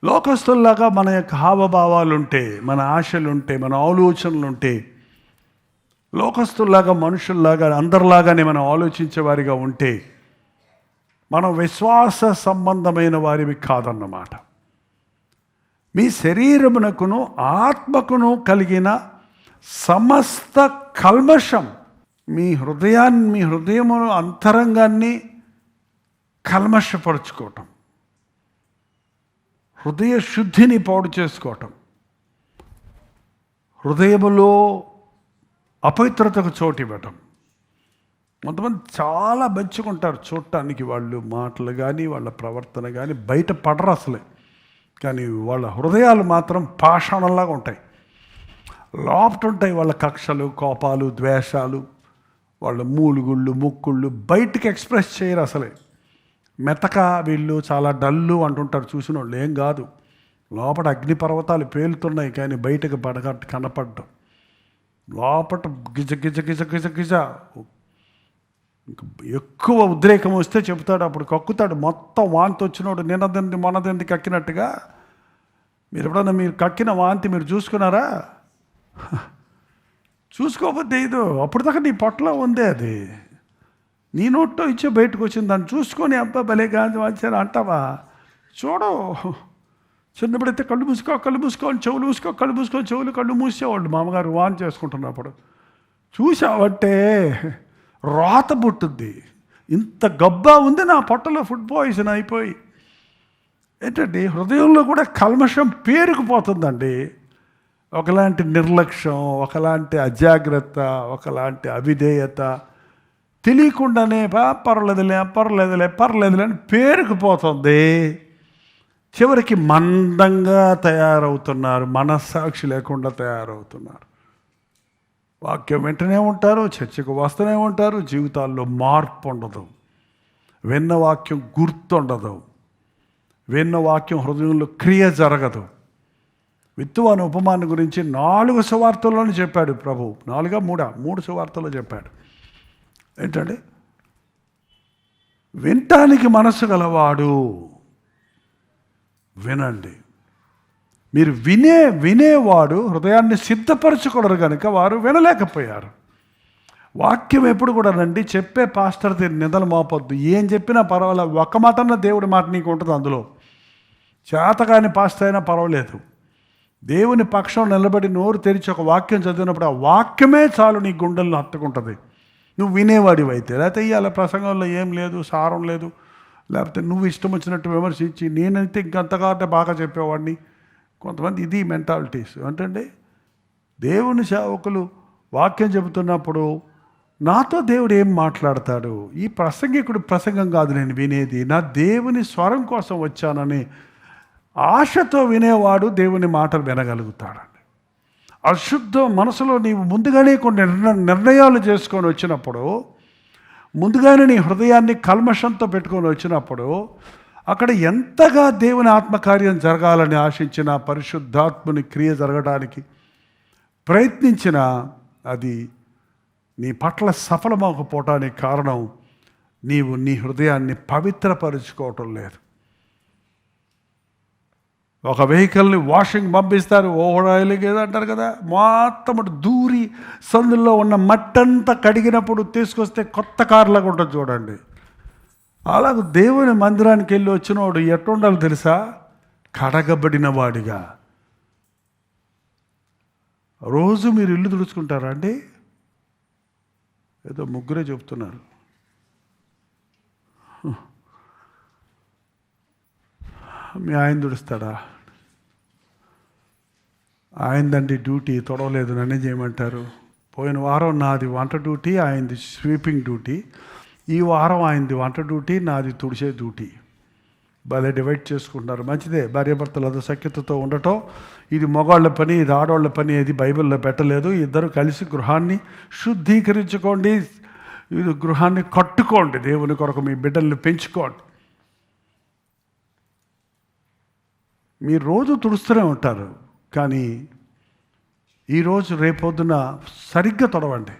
లోకస్తుల్లాగా మన యొక్క హావభావాలుంటే, మన ఆశలుంటే, మన ఆలోచనలుంటే, లోకస్తుల్లాగా మనుషుల్లాగా అందరిలాగానే మనం ఆలోచించే వారిగా ఉంటే మనం విశ్వాస సంబంధమైన వారివి కాదన్నమాట. మీ శరీరమునకును ఆత్మకును కలిగిన సమస్త కల్మషం, మీ హృదయమును అంతరంగాన్ని కల్మషపరుచుకోవటం, హృదయ శుద్ధిని పాడు చేసుకోవటం, హృదయములో అపవిత్రతకు చోటు ఇవ్వటం. కొంతమంది చాలా మెచ్చుకుంటారు చూడటానికి, వాళ్ళు మాటలు కానీ వాళ్ళ ప్రవర్తన కానీ బయట పడరు అసలే, కానీ వాళ్ళ హృదయాలు మాత్రం పాషాణంలాగా ఉంటాయి. లోపట ఉంటాయి వాళ్ళ కక్షలు, కోపాలు, ద్వేషాలు, వాళ్ళ మూలుగుళ్ళు, ముక్కుళ్ళు బయటికి ఎక్స్ప్రెస్ చేయరు అసలే. మెతక వీళ్ళు చాలా డల్లు అంటుంటారు చూసిన వాళ్ళు. ఏం కాదు, లోపల అగ్నిపర్వతాలు పేలుతున్నాయి కానీ బయటకు కనపడ్డం. లోపట గిజ గిజ గిజ గిజ గిజ. ఎక్కువ ఉద్రేకం వస్తే చెబుతాడు, అప్పుడు కక్కుతాడు. మొత్తం వాంతి వచ్చినోడు నిన్నదంది మొన్నదంది కక్కినట్టుగా. మీరు ఎప్పుడన్నా మీరు కక్కిన వాంతి మీరు చూసుకున్నారా? చూసుకోకపోతే ఇది అప్పుడు దాకా నీ పొట్టలో ఉంది, అది నీ నోట్లో ఇచ్చే బయటకు వచ్చింది. దాన్ని చూసుకొని అబ్బా భలే గాంధీ వాంచారు అంటావా? చూడు, చిన్నప్పుడైతే కళ్ళు మూసుకొని చెవులు మూసుకో, కళ్ళు మూసుకొని చెవులు కళ్ళు మూసేవాళ్ళు మామగారు వాన్ చేసుకుంటున్నప్పుడు. చూసావంటే రోత పుట్టుద్ది. ఇంత గబ్బా ఉంది నా పొట్టలో, ఫుడ్ పాయిజన్ అయిపోయి. ఏంటండి, హృదయంలో కూడా కల్మషం పేరుకుపోతుందండి. ఒకలాంటి నిర్లక్ష్యం, ఒకలాంటి అజాగ్రత్త, ఒకలాంటి అవిధేయత, తెలియకుండానే పర్లేదులే అని పేరుకుపోతుంది. చివరికి మందంగా తయారవుతున్నారు, మనస్సాక్షి లేకుండా తయారవుతున్నారు. వాక్యం వెంటనే ఉంటారు, చర్చకు వస్తూనే ఉంటారు, జీవితాల్లో మార్పు ఉండదు. విన్న వాక్యం గుర్తుండదు, విన్న వాక్యం హృదయంలో క్రియ జరగదు. విత్తువాని ఉపమానం గురించి 4 సువార్తల్లోనే చెప్పాడు ప్రభు. 3 సువార్తల్లో చెప్పాడు. ఏంటంటే వినటానికి మనసు గలవాడు వినండి. మీరు వినేవాడు హృదయాన్ని సిద్ధపరచుకోరు కనుక వారు వినలేకపోయారు. వాక్యం ఎప్పుడు కూడా రండి, చెప్పే పాస్టర్ నిందలు మోపొద్దు. ఏం చెప్పినా పర్వాలేదు, ఒక్క మాటన్న దేవుడి మాట నీకు ఉంటుంది. అందులో చేతకాని పాస్టర్ అయినా పర్వాలేదు, దేవుని పక్షం నిలబడి నోరు తెరిచి ఒక వాక్యం చదివినప్పుడు ఆ వాక్యమే చాలు నీ గుండెల్లో హత్తుకుంటుంది. నువ్వు వినేవాడివి అయితే. లేకపోతే ఇవాళ ప్రసంగంలో ఏం లేదు, సారం లేదు, లేకపోతే నువ్వు ఇష్టం వచ్చినట్టు విమర్శించి నేనైతే ఇంకంతకంటే బాగా చెప్పేవాడిని. కొంతమంది ఇది మెంటాలిటీస్. ఏంటంటే దేవుని సేవకులు వాక్యం చెబుతున్నప్పుడు నాతో దేవుడు ఏం మాట్లాడతాడు, ఈ ప్రసంగికుడు ప్రసంగం కాదు నేను వినేది, నా దేవుని స్వరం కోసం వచ్చానని ఆశతో వినేవాడు దేవుని మాటలు వినగలుగుతాడండి. అశుద్ధ మనసులో నీవు ముందుగానే కొన్ని నిర్ణయాలు చేసుకొని వచ్చినప్పుడు, ముందుగానే నీ హృదయాన్ని కల్మషంతో పెట్టుకొని వచ్చినప్పుడు, అక్కడ ఎంతగా దేవుని ఆత్మకార్యం జరగాలని ఆశించిన, పరిశుద్ధాత్ముని క్రియ జరగడానికి ప్రయత్నించిన, అది నీ పట్ల సఫలమవకపోవటానికి కారణం నీవు నీ హృదయాన్ని పవిత్రపరుచుకోవటం లేదు. ఒక వెహికల్ని వాషింగ్ పంపిస్తారు, ఓవరాయిలింగ్ ఏదో అంటారు కదా, మొత్తం దూరి సందుల్లో ఉన్న మట్టంతా కడిగినప్పుడు తీసుకొస్తే కొత్త కార్లాగా ఉంటుంది చూడండి. అలాగ దేవుని మందిరానికి వెళ్ళి వచ్చినవాడు ఎట్టుండాలి తెలుసా? కడగబడిన వాడిగా. రోజు మీరు ఇల్లు తుడుచుకుంటారా అండి? ఏదో ముగ్గురే చెప్తున్నారు. మీ ఆయన తుడుస్తాడా? ఆయనదండి డ్యూటీ, తొడవలేదు, నన్నే చేయమంటారు. పోయిన వారం నాది వంట డ్యూటీ, ఆయనది స్వీపింగ్ డ్యూటీ. ఈ వారం ఆయనది వంట డ్యూటీ, నాది తుడిచే డ్యూటీ. భలే డివైడ్ చేసుకుంటున్నారు. మంచిదే, భార్యాభర్తలు అదో సఖ్యతతో ఉండటం. ఇది మగవాళ్ళ పని, ఇది ఆడవాళ్ళ పని, ఇది బైబిల్లో పెట్టలేదు. ఇద్దరు కలిసి గృహాన్ని శుద్ధీకరించుకోండి, ఇది గృహాన్ని కట్టుకోండి, దేవుని కొరకు మీ బిడ్డల్ని పెంచుకోండి. మీరు రోజు తుడుస్తూనే ఉంటారు, కానీ ఈరోజు రేపొద్దున సరిగ్గా తొడవండి.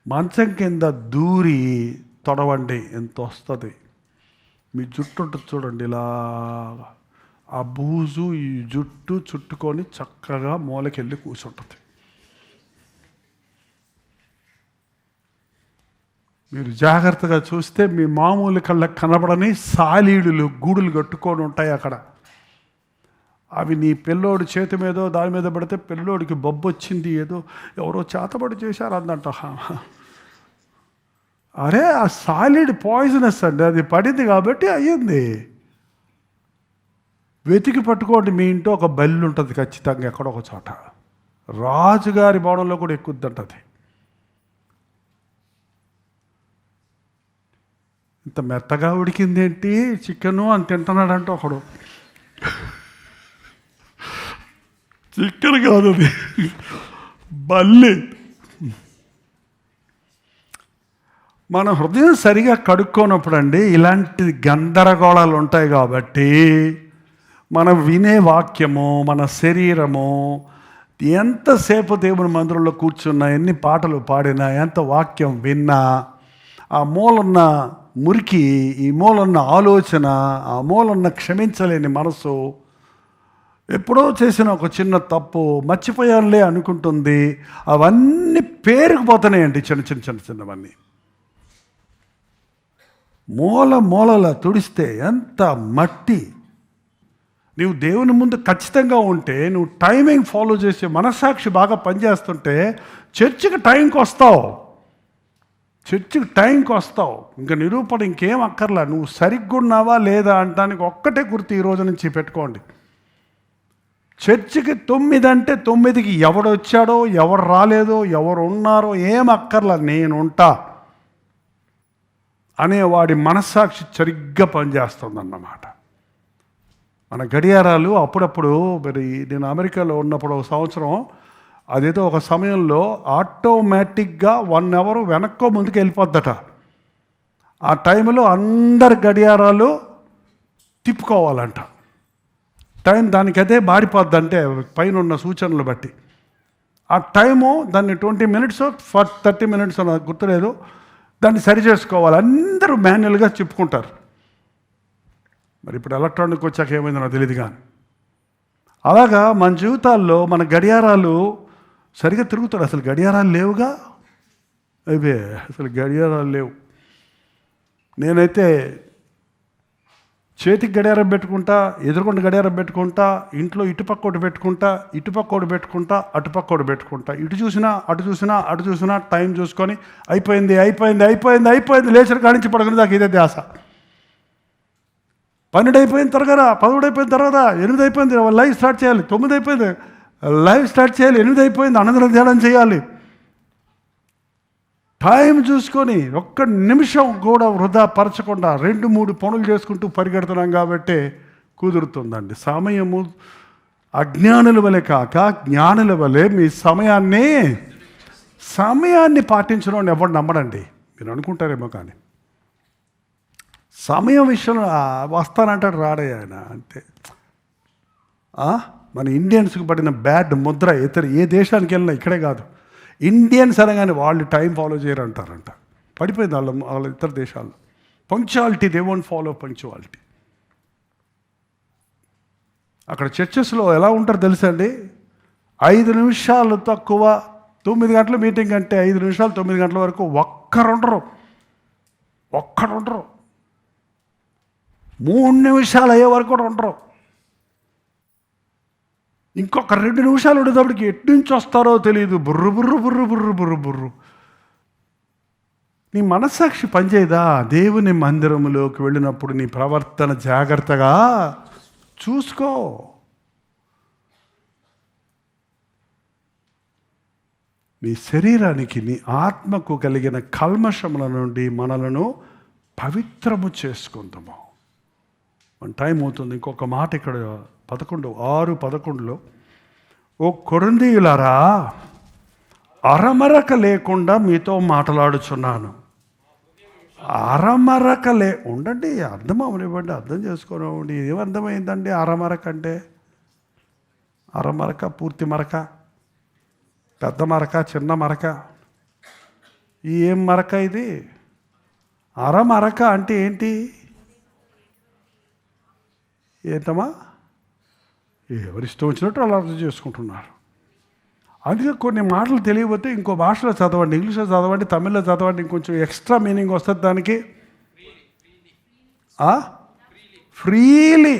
మంచం కింద దూరి తొడవండి, ఎంత వస్తుంది. మీ జుట్టు ఉంటుంది చూడండి, ఇలా ఆ బూజు ఈ జుట్టు చుట్టుకొని చక్కగా మూలకెళ్ళి కూర్చుంటుంది. మీరు జాగ్రత్తగా చూస్తే మీ మామూలు కళ్ళకి కనబడని సాలీడులు గూడులు కట్టుకొని ఉంటాయి అక్కడ. అవి నీ పిల్లోడి చేతి మీదో దాని మీద పడితే పిల్లోడికి బొబ్బు వచ్చింది, ఏదో ఎవరో చేతబడి చేశారు అందంట. అరే ఆ సాలిడ్ పాయిజనస్ అండి, అది పడింది కాబట్టి అయ్యింది. వెతికి పట్టుకోండి. మీ ఇంట్లో ఒక బల్లి ఉంటుంది ఖచ్చితంగా ఎక్కడో ఒక చోట. రాజుగారి భవనంలో కూడా ఎక్కుద్దంటది. ఇంత మెత్తగా ఉడికిందేంటి చికెను అని తింటున్నాడంటే ఒకడు. చికెన్ కాదు అది, బల్లి. మన హృదయం సరిగా కడుక్కోనప్పుడు అండి ఇలాంటి గందరగోళాలు ఉంటాయి. కాబట్టి మనం వినే వాక్యము, మన శరీరము ఎంతసేపు దేవుని మందిరంలో కూర్చున్నా, ఎన్ని పాటలు పాడినా, ఎంత వాక్యం విన్నా, ఆ మూలన్న మురికి, ఈ మూలన్న ఆలోచన, ఆ మూలన్న క్షమించలేని మనసు, ఎప్పుడో చేసిన ఒక చిన్న తప్పు మర్చిపోయానులే అనుకుంటుంది, అవన్నీ పేరుకుపోతున్నాయండి. చిన్నవన్నీ మూలల తుడిస్తే ఎంత మట్టి. నువ్వు దేవుని ముందు ఖచ్చితంగా ఉంటే, నువ్వు టైమింగ్ ఫాలో చేసే మనస్సాక్షి బాగా పనిచేస్తుంటే చర్చికి టైంకి వస్తావు. ఇంకా నిరూపణ ఇంకేం అక్కర్లా. నువ్వు సరిగ్గా ఉన్నావా లేదా అంటానికి ఒక్కటే గుర్తు ఈ రోజు నుంచి పెట్టుకోండి. చర్చికి 9 అంటే 9కి ఎవడు వచ్చాడో, ఎవరు రాలేదో, ఎవరు ఉన్నారో ఏం అక్కర్లా, నేనుంటా అనేవాడి మనస్సాక్షి సరిగ్గా పనిచేస్తుందన్నమాట. మన గడియారాలు అప్పుడప్పుడు, మరి నేను అమెరికాలో ఉన్నప్పుడు ఒక సంవత్సరం, అదేదో ఒక సమయంలో ఆటోమేటిక్గా 1 అవర్ వెనక్కో ముందుకు వెళ్ళిపోద్దట. ఆ టైంలో అందరి గడియారాలు తిప్పుకోవాలంట. టైం దానికదే మారిపోద్ది, అంటే పైన ఉన్న సూచనలు బట్టి. ఆ టైము దాన్ని 20 minutes 30 minutes నాకు గుర్తులేదు, దాన్ని సరి చేసుకోవాలి. అందరూ మాన్యువల్గా చెప్పుకుంటారు. మరి ఇప్పుడు ఎలక్ట్రానిక్ వచ్చాక ఏమైందో నాకు తెలియదు. కానీ అలాగా మన జీవితాల్లో మన గడియారాలు సరిగ్గా తిరుగుతాడు. అసలు గడియారాలు లేవుగా, అవే అసలు గడియారాలు లేవు. నేనైతే చేతికి గడియారం పెట్టుకుంటా, ఎదురుకొండ గడియారం పెట్టుకుంటా, ఇంట్లో ఇటుపక్క ఒకటి పెట్టుకుంటా, ఇటుపక్క ఒకటి పెట్టుకుంటా, అటుపక్క ఒకటి పెట్టుకుంటా. ఇటు చూసినా అటు చూసినా అటు చూసినా టైం చూసుకొని అయిపోయింది అయిపోయింది అయిపోయింది అయిపోయింది, లేచిన కాడించి పడుకునే దాకా ఇదే ధ్యాస. 12 అయిపోయిన తర్వాత, 11 అయిపోయిన తర్వాత, 8 అయిపోయింది లైవ్ స్టార్ట్ చేయాలి, 9 అయిపోయింది లైవ్ స్టార్ట్ చేయాలి, 8 అయిపోయింది అనంతరం ధ్యానం చేయాలి. టైం చూసుకొని ఒక్క నిమిషం కూడా వృధా పరచకుండా 2-3 పనులు చేసుకుంటూ పరిగెడుతున్నాం కాబట్టి కుదురుతుందండి. సమయము అజ్ఞానుల వలె కాక జ్ఞానుల వలె మీ సమయాన్ని పాటించడం ఎవరు నమ్మడండి. మీరు అనుకుంటారేమో, కానీ సమయం విషయంలో వస్తానంటాడు, రాడయ్య ఆయన అంతే. మన ఇండియన్స్కి పడిన బ్యాడ్ ముద్ర ఇతర ఏ దేశానికి వెళ్ళినా, ఇక్కడే కాదు, ఇండియన్స్ అనగానే వాళ్ళు టైం ఫాలో చేయరు అంటారంట. పడిపోయింది వాళ్ళ ఇతర దేశాల్లో. Punctuality, they won't follow punctuality. అక్కడ చర్చెస్లో ఎలా ఉంటారు తెలుసా అండి, 5 నిమిషాలు తక్కువ 9 గంటల మీటింగ్ అంటే 5 నిమిషాలు 9 గంటల వరకు ఒక్కరుండరు. 3 నిమిషాలు అయ్యే వరకు కూడా ఉండరు. ఇంకొక 2 నిమిషాలు ఉండేటప్పటికి ఎటు నుంచి వస్తారో తెలియదు, బుర్రు బుర్రు బుర్రు బుర్రు బుర్రు బుర్రు. నీ మనస్సాక్షి పనిచేయదా? దేవుని మందిరములోకి వెళ్ళినప్పుడు నీ ప్రవర్తన జాగ్రత్తగా చూసుకో. నీ శరీరానికి, నీ ఆత్మకు కలిగిన కల్మషముల నుండి మనలను పవిత్రము చేసుకుందాము. మన టైం అవుతుంది. ఇంకొక మాట ఇక్కడ 6:11 ఓ కొరింథీయులారా, అరమరక లేకుండా మీతో మాట్లాడుచున్నాను. అరమరక ఉండండి, అర్థం అవనివ్వండి, అర్థం చేసుకోనివ్వండి. ఏమర్థమైందండి అరమరక అంటే? అరమరక, పూర్తి మరక, పెద్ద మరక, చిన్న మరక, ఏం మరక ఇది? అరమరక అంటే ఏంటి? ఏంటమ్మా? ఎవరిష్టం వచ్చినట్టు అలా అర్థం చేసుకుంటున్నారు. అందుకే కొన్ని మాటలు తెలియకపోతే ఇంకో భాషలో చదవండి, ఇంగ్లీష్లో చదవండి, తమిళ్లో చదవండి, ఇంకొంచెం ఎక్స్ట్రా మీనింగ్ వస్తుంది దానికి. ఫ్రీలీ.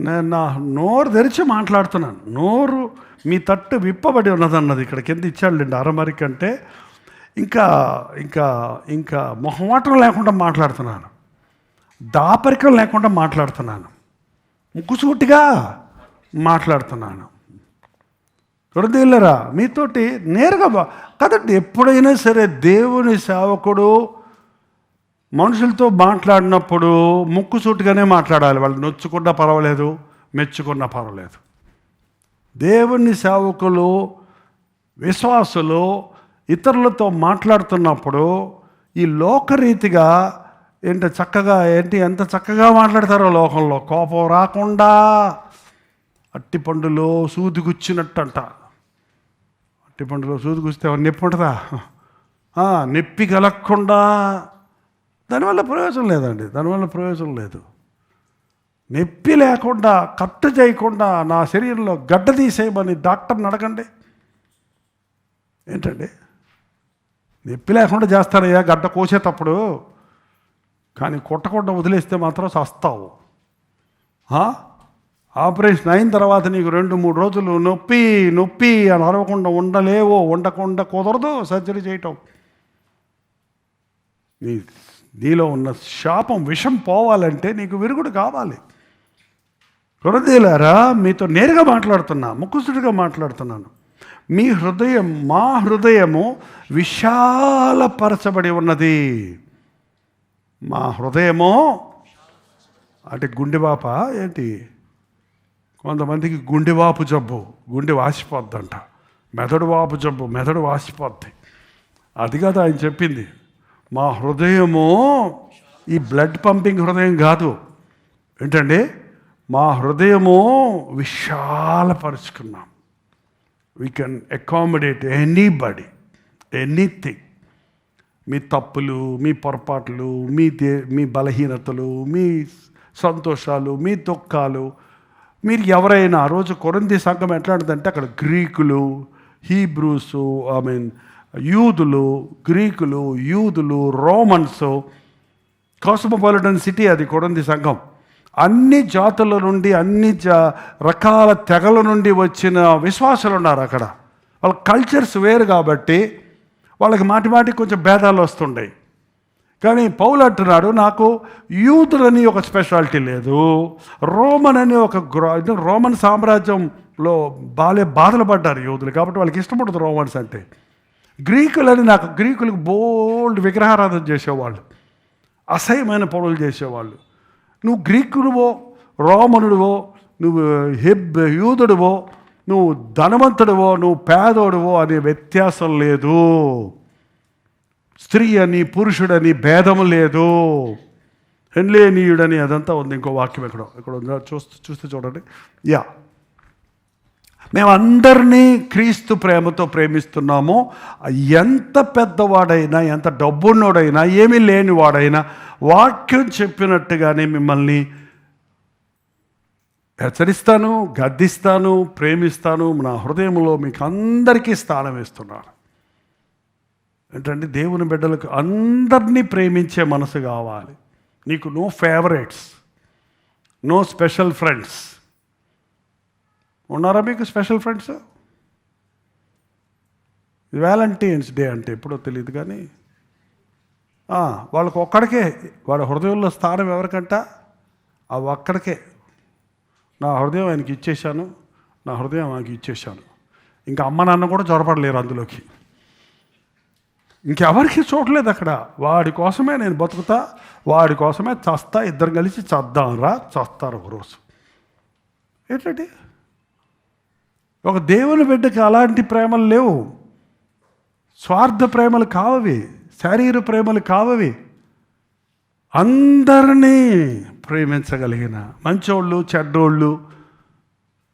నేను నా నోరు తెరిచి మాట్లాడుతున్నాను. నోరు మీ తట్టు విప్పబడి ఉన్నదన్నది ఇక్కడ కింద ఇచ్చాడులేండి. అరమరిక అంటే ఇంకా ఇంకా ఇంకా మొహమాటం లేకుండా మాట్లాడుతున్నాను, దాపరికం లేకుండా మాట్లాడుతున్నాను, ముక్కుసూటిగా మాట్లాడుతున్నాను. కొరదేళ్ళరా మీతోటి నేరుగా కదండి. ఎప్పుడైనా సరే దేవుని సేవకుడు మనుషులతో మాట్లాడినప్పుడు ముక్కుసూటిగానే మాట్లాడాలి. వాళ్ళు నొచ్చుకున్నా పర్వాలేదు, మెచ్చుకున్నా పర్వాలేదు. దేవుని సేవకులు, విశ్వాసులు ఇతరులతో మాట్లాడుతున్నప్పుడు ఈ లోకరీతిగా ఎంత చక్కగా మాట్లాడతారో లోకంలో. కోపం రాకుండా, అట్టిపండులో సూది గుచ్చినట్టు అంట. అట్టిపండులో సూది గుచ్చితే నొప్పి ఉంటుందా? నొప్పి కలగకుండా. దానివల్ల ప్రయోజనం లేదండి, దానివల్ల ప్రయోజనం లేదు. నొప్పి లేకుండా, కట్టు చేయకుండా నా శరీరంలో గడ్డ తీసేయమని డాక్టర్ని అడగండి. ఏంటండి, నొప్పి లేకుండా చేస్తానయ్యా గడ్డ కోసేటప్పుడు, కానీ కొట్టకుండా వదిలేస్తే మాత్రం చస్తావు. ఆపరేషన్ అయిన తర్వాత నీకు 2-3 రోజులు నొప్పి నొప్పి అని అరవకుండా ఉండలేవో, ఉండకుండా కుదరదు సర్జరీ చేయటం. నీలో ఉన్న శాపం, విషం పోవాలంటే నీకు విరుగుడు కావాలి. కొరదేలారా మీతో నేరుగా మాట్లాడుతున్నా, ముక్కుసుడిగా మాట్లాడుతున్నాను. మా హృదయము విశాలపరచబడి ఉన్నది. మా హృదయము అంటే గుండెవాప ఏంటి? కొంతమందికి గుండెవాపు జబ్బు, గుండె వాసిపోద్దంట. మెదడు వాపు జబ్బు, మెదడు వాసిపోద్ది. అది కాదు ఆయన చెప్పింది. మా హృదయము ఈ బ్లడ్ పంపింగ్ హృదయం కాదు. ఏంటండి? మా హృదయము విశాలపరుచుకున్నాం. We can accommodate anybody, anything. మీ తప్పులు, మీ పొరపాట్లు, మీ బలహీనతలు, మీ సంతోషాలు, మీ దుఃఖాలు, మీరు ఎవరైనా ఆ రోజు కొరింథీ సంఘం ఎట్లాంటిదంటే అక్కడ గ్రీకులు, హీబ్రూసు, యూదులు, గ్రీకులు, యూదులు, రోమన్స్, కాస్మోపాలిటన్ సిటీ అది కొరింథీ సంఘం. అన్ని జాతుల నుండి, అన్ని రకాల తెగల నుండి వచ్చిన విశ్వాసులు ఉన్నారు అక్కడ. వాళ్ళ కల్చర్స్ వేరు కాబట్టి వాళ్ళకి మాటి కొంచెం భేదాలు వస్తుంటాయి. కానీ పౌలు అంటున్నాడు, నాకు యూదులని ఒక స్పెషాలిటీ లేదు, రోమన్ అని రోమన్ సామ్రాజ్యంలో బాధలు పడ్డారు యూదులు, కాబట్టి వాళ్ళకి ఇష్టపడదు రోమన్స్ అంటే. గ్రీకులకు బోల్డ్ విగ్రహారాధన చేసేవాళ్ళు, అసహ్యమైన పనులు చేసేవాళ్ళు. నువ్వు గ్రీకుడివో, రోమనుడివో, నువ్వు యూదుడివో, నువ్వు ధనవంతుడివో, నువ్వు పేదోడివో అనే వ్యత్యాసం లేదు. స్త్రీ అని, పురుషుడని భేదం లేదు. హెన్లేనీయుడని అదంతా ఉంది. ఇంకో వాక్యం ఇక్కడ చూస్తే చూడండి. మేమందరినీ క్రీస్తు ప్రేమతో ప్రేమిస్తున్నాము. ఎంత పెద్దవాడైనా, ఎంత డబ్బున్నోడైనా, ఏమీ లేనివాడైనా వాక్యం చెప్పినట్టుగానే మిమ్మల్ని హెచ్చరిస్తాను, గద్దిస్తాను, ప్రేమిస్తాను. నా హృదయంలో మీకు అందరికీ స్థానం ఇస్తున్నాను. ఏంటంటే దేవుని బిడ్డలకు అందరినీ ప్రేమించే మనసు కావాలి. నీకు no favourites, no special friends. ఉన్నారా మీకు స్పెషల్ ఫ్రెండ్స్? వ్యాలంటైన్స్ డే అంటే ఎప్పుడో తెలియదు, కానీ వాళ్ళకు ఒక్కడికే వాళ్ళ హృదయంలో స్థానం ఎవరికంట? అవి ఒక్కడికే. నా హృదయం ఆయనకి ఇచ్చేశాను, నా హృదయం ఆయనకి ఇచ్చేశాను. ఇంకా అమ్మ నాన్న కూడా జొరపడలేరు అందులోకి. ఇంకెవరికి చూడలేదు అక్కడ. వాడి కోసమే నేను బతుకుతా, వాడి కోసమే చస్తా, ఇద్దరు కలిసి చద్దాంరా, చస్తారు ఒకరోజు. ఏంటంటే ఒక దేవుని బిడ్డకి అలాంటి ప్రేమలు లేవు. స్వార్థ ప్రేమలు కావవి, శరీర ప్రేమలు కావవి. అందరినీ ప్రేమించగలిగిన మంచోళ్ళు, చెడ్డోళ్ళు,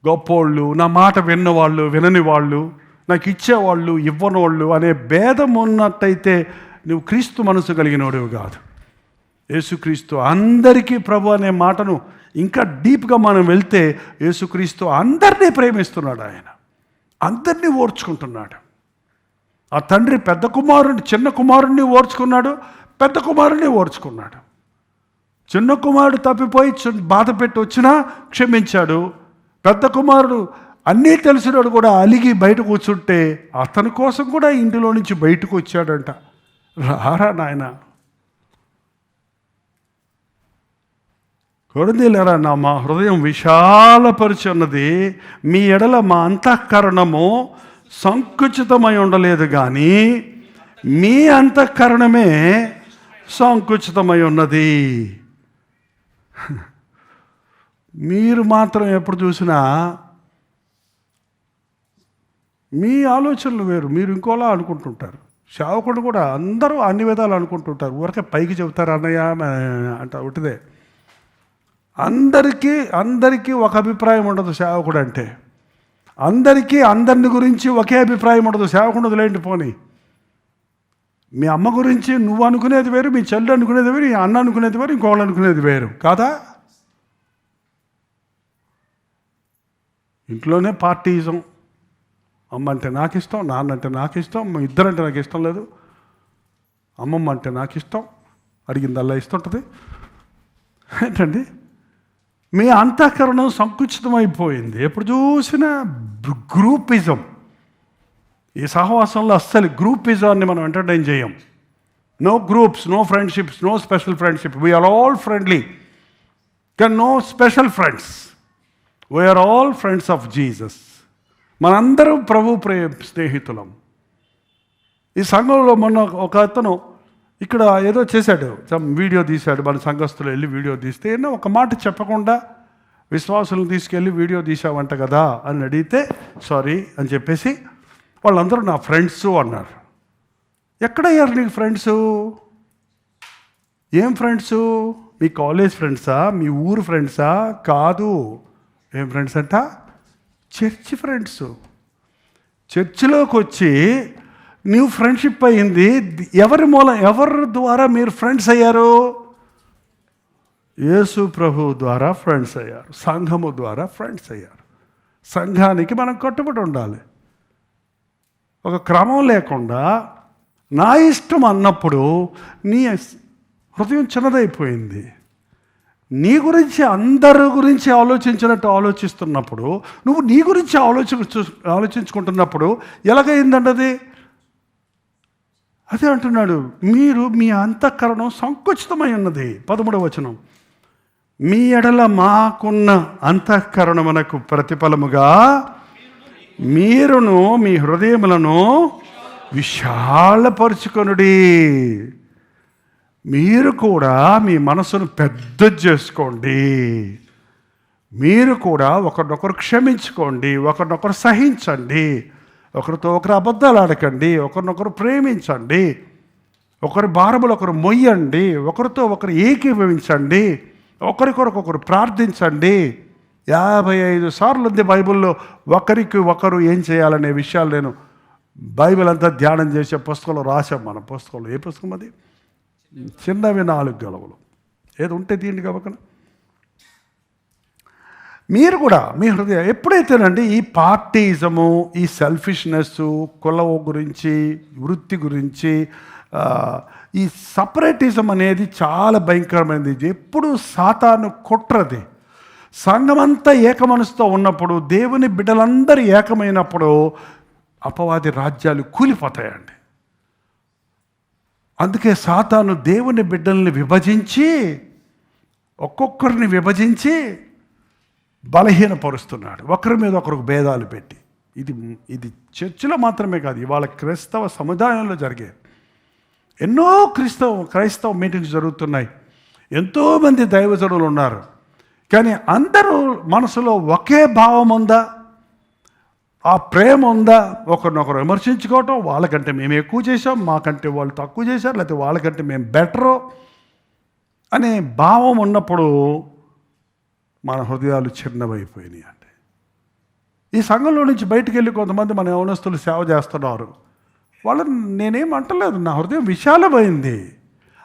గొప్పోళ్ళు, నా మాట విన్నవాళ్ళు, వినని వాళ్ళు, నాకు ఇచ్చేవాళ్ళు, ఇవ్వనోళ్ళు అనే భేదం ఉన్నట్టయితే నువ్వు క్రీస్తు మనసు కలిగినోడివి కాదు. యేసుక్రీస్తు అందరికీ ప్రభు అనే మాటను ఇంకా డీప్గా మనం వెళ్తే, యేసుక్రీస్తు అందరినీ ప్రేమిస్తున్నాడు. ఆయన అందరినీ ఓర్చుకుంటున్నాడు. ఆ తండ్రి పెద్ద కుమారుడిని, చిన్న కుమారుడిని ఓర్చుకున్నాడు, పెద్ద కుమారుడిని ఓర్చుకున్నాడు. చిన్న కుమారుడు తప్పిపోయి బాధ పెట్టి వచ్చినా క్షమించాడు. పెద్ద కుమారుడు అన్నీ తెలిసినాడు కూడా అలిగి బయట కూర్చుంటే అతని కోసం కూడా ఇంటిలో నుంచి బయటకు వచ్చాడంట. రారా నాయన, కొరింథీయులారా, మా హృదయం విశాలపరిచి ఉన్నది, మీ ఎడల మా అంతఃకరణము సంకుచితమై ఉండలేదు, కానీ మీ అంతఃకరణమే సంకుచితమై ఉన్నది. మీరు మాత్రం ఎప్పుడు చూసినా మీ ఆలోచనలు వేరు, మీరు ఇంకోలా అనుకుంటుంటారు. సేవకుడు కూడా అందరూ అన్ని విధాలు అనుకుంటుంటారు. ఊరికే పైకి చెబుతారు అన్నయ్య అంట ఒకటిదే. అందరికీ ఒక అభిప్రాయం ఉండదు సేవకుడు అంటే. అందరికీ అందరిని గురించి ఒకే అభిప్రాయం ఉండదు. సేవకుడు వదిలేండి పోనీ. మీ అమ్మ గురించి నువ్వు అనుకునేది వేరు, మీ చెల్లి అనుకునేది వేరు, నీ అన్న అనుకునేది వేరు, ఇంకోళ్ళు అనుకునేది వేరు కాదా? ఇంట్లోనే పార్టీయిజం. అమ్మ అంటే నాకు ఇష్టం, నాన్న అంటే నాకు ఇష్టం, ఇద్దరంటే నాకు ఇష్టం లేదు, అమ్మమ్మ అంటే నాకు ఇష్టం, అడిగిందల్లా ఇస్తుంటుంది. ఏంటండి, మీ అంతఃకరణం సంకుచితమైపోయింది. ఎప్పుడు చూసినా గ్రూపిజం. ఈ సహవాసంలో అస్సలు గ్రూపిజాన్ని మనం ఎంటర్టైన్ చేయం. No groups, no friendships, no special friendship. We are all friendly, can no special friends. We are all friends of Jesus. మనందరం ప్రభు స్నేహితులం. ఈ సంఘంలో మొన్న ఒక అతను ఇక్కడ ఏదో చేశాడు, వీడియో తీశాడు. మన సంఘస్థులు వెళ్ళి వీడియో తీస్తే ఏదో ఒక మాట చెప్పకుండా విశ్వాసులను తీసుకెళ్ళి వీడియో తీసావంట కదా అని అడిగితే సారీ అని చెప్పేసి వాళ్ళందరూ నా ఫ్రెండ్స్ అన్నారు. ఎక్కడయ్యారు నీకు ఫ్రెండ్సు? ఏం ఫ్రెండ్సు? మీ కాలేజ్ ఫ్రెండ్సా? మీ ఊరు ఫ్రెండ్సా? కాదు. ఏం ఫ్రెండ్స్ అంట? Church friends. చర్చిలోకి వచ్చి నీవు ఫ్రెండ్షిప్ అయ్యింది. ఎవరి ద్వారా మీరు ఫ్రెండ్స్ అయ్యారు? యేసు ప్రభు ద్వారా ఫ్రెండ్స్ అయ్యారు. సంఘము ద్వారా ఫ్రెండ్స్ అయ్యారు. సంఘానికి మనం కట్టుబడి ఉండాలి. ఒక క్రమం లేకుండా నా ఇష్టం అన్నప్పుడు నీ హృదయం చిన్నదైపోయింది. నీ గురించి అందరి గురించి ఆలోచించినట్టు ఆలోచిస్తున్నప్పుడు, నువ్వు నీ గురించి ఆలోచించుకుంటున్నప్పుడు ఎలాగైందండి అది? అదే అంటున్నాడు, మీరు మీ అంతఃకరణం సంకుచితమై ఉన్నది. 13వ వచనం, మీ ఎడల మాకున్న అంతఃకరణమునకు ప్రతిఫలముగా మీరును మీ హృదయములను విశాలపరుచుకొనుడి. మీరు కూడా మీ మనసును పెద్ద చేసుకోండి. మీరు కూడా ఒకరినొకరు క్షమించుకోండి, ఒకరినొకరు సహించండి, ఒకరితో ఒకరు అబద్ధాలు ఆడకండి, ఒకరినొకరు ప్రేమించండి, ఒకరి భారములు ఒకరు మొయ్యండి, ఒకరితో ఒకరు ఏకీభవించండి, ఒకరికొరకొకరు ప్రార్థించండి. 55 సార్లు ఉంది బైబిల్లో ఒకరికి ఒకరు ఏం చేయాలనే విషయాలు నేను బైబిల్ అంతా ధ్యానం చేసే పుస్తకంలో రాశాం. మన పుస్తకంలో, ఏ పుస్తకం అది? చిన్నవి 4 గలవులు ఏదో ఉంటే తీయండి కాబట్టి. మీరు కూడా మీ హృదయం ఎప్పుడైతేనండి ఈ పార్టీజము, ఈ సెల్ఫిష్నెస్, కులం గురించి, వృత్తి గురించి, ఈ సపరేటిజం అనేది చాలా భయంకరమైనది. ఎప్పుడు సాతాను కుట్రది. సంఘమంతా ఏకమనసుతో ఉన్నప్పుడు, దేవుని బిడ్డలందరూ ఏకమైనప్పుడు అపవాది రాజ్యాలు కూలిపోతాయండి. అందుకే సాతాను దేవుని బిడ్డల్ని విభజించి, ఒక్కొక్కరిని విభజించి బలహీనపరుస్తున్నాడు, ఒకరి మీద ఒకరికి భేదాలు పెట్టి. ఇది చర్చిలో మాత్రమే కాదు, ఇవాళ క్రైస్తవ సముదాయంలో జరిగే ఎన్నో క్రైస్తవ మీటింగ్స్ జరుగుతున్నాయి. ఎంతోమంది దైవజనులు ఉన్నారు. కానీ అందరూ మనసులో ఒకే భావం ఉందా? ఆ ప్రేమ ఉందా? ఒకరినొకరు విమర్శించుకోవటం, వాళ్ళకంటే మేము ఎక్కువ చేసాం, మాకంటే వాళ్ళు తక్కువ చేశారు, లేకపోతే వాళ్ళకంటే మేము బెటరు అనే భావం ఉన్నప్పుడు మన హృదయాలు చిన్నవైపోయినాయి అంటే. ఈ సంఘంలో నుంచి బయటికి వెళ్ళి కొంతమంది మన యవనస్తులు సేవ చేస్తున్నారు. వాళ్ళని నేనేం అంటలేదు, నా హృదయం విశాలమైంది.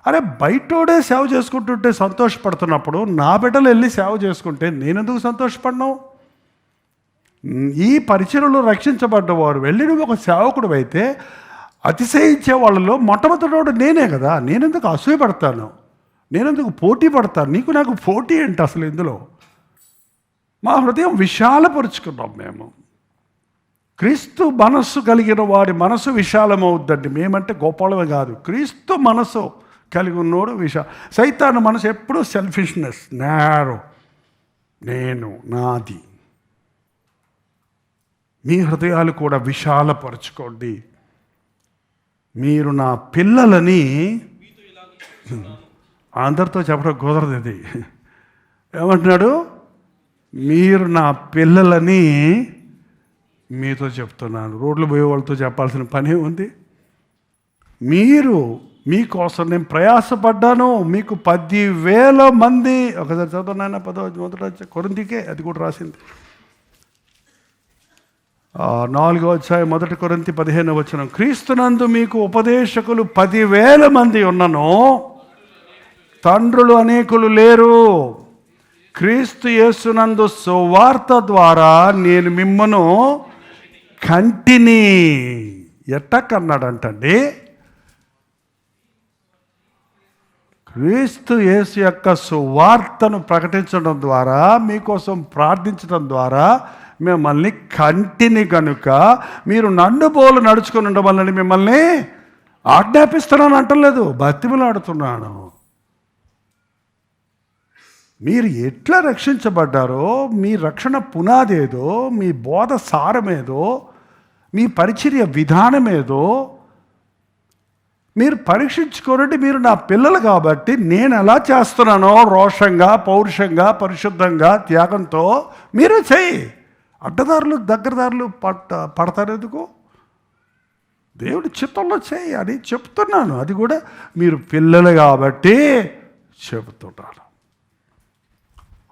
అరే, బయటోడే సేవ చేసుకుంటుంటే సంతోషపడుతున్నప్పుడు నా బిడ్డలు వెళ్ళి సేవ చేసుకుంటే నేనెందుకు సంతోషపడినావు? ఈ పరిచర్యలో రక్షించబడ్డవారు వెళ్ళి నువ్వు ఒక సేవకుడు అయితే అతిశయించే వాళ్ళలో మొట్టమొదటి నేనే కదా. నేనెందుకు అసూయపడతాను? నేనెందుకు పోటీ పడతాను? నీకు నాకు పోటీ ఏంటి అసలు ఇందులో? మా హృదయం విశాలపరుచుకున్నాం మేము. క్రీస్తు మనస్సు కలిగిన వాడి మనసు విశాలమవుద్దండి. మేమంటే గోపాలమే కాదు, క్రీస్తు మనసు కలిగి ఉన్నోడు సైతాను మనసు ఎప్పుడూ సెల్ఫిష్నెస్, నేరో, నేను, నాది. మీ హృదయాలు కూడా విశాలపరచుకోండి. మీరు నా పిల్లలని, అందరితో చెప్పడం కుదరదు ఇది. ఏమంటున్నాడు? మీరు నా పిల్లలని మీతో చెప్తున్నాను. రోడ్లు పోయే వాళ్ళతో చెప్పాల్సిన పని ఉంది. మీకోసం నేను ప్రయాసపడ్డాను. మీకు 10,000 మంది, ఒకసారి చదువుతున్నాయన 10 కొరింథీకే అది కూడా రాసింది. 4వ అధ్యాయం 1 కొరింథీ 15వ వచనం, క్రీస్తునందు మీకు ఉపదేశకులు 10,000 మంది ఉన్నను, తండ్రులు అనేకులు లేరు. క్రీస్తు యేసునందు సువార్త ద్వారా నేను మిమ్మను కంటిని. ఎట్టకన్నాడంటండి? క్రీస్తు యేసు యొక్క సువార్తను ప్రకటించడం ద్వారా, మీకోసం ప్రార్థించడం ద్వారా మిమ్మల్ని కంటిని కనుక మీరు నన్ను పోలు నడుచుకొని ఉండమని మిమ్మల్ని ఆజ్ఞాపిస్తున్నాను అంటలేదు, బతిమలాడుతున్నాను. మీరు ఎట్లా రక్షించబడ్డారో, మీ రక్షణ పునాదేదో, మీ బోధ సారమేదో, మీ పరిచర్య విధానమేదో మీరు పరీక్షించుకోనండి. మీరు నా పిల్లలు కాబట్టి నేను ఎలా చేస్తున్నానో రోషంగా, పౌరుషంగా, పరిశుద్ధంగా, త్యాగంతో మీరు చెయ్యి. అడ్డదారులు దగ్గరదారులు పడతారు ఎందుకు? దేవుడి చిత్తంలో చేయి అని చెప్తున్నాను. అది కూడా మీరు పిల్లలు కాబట్టి చెబుతున్నాను.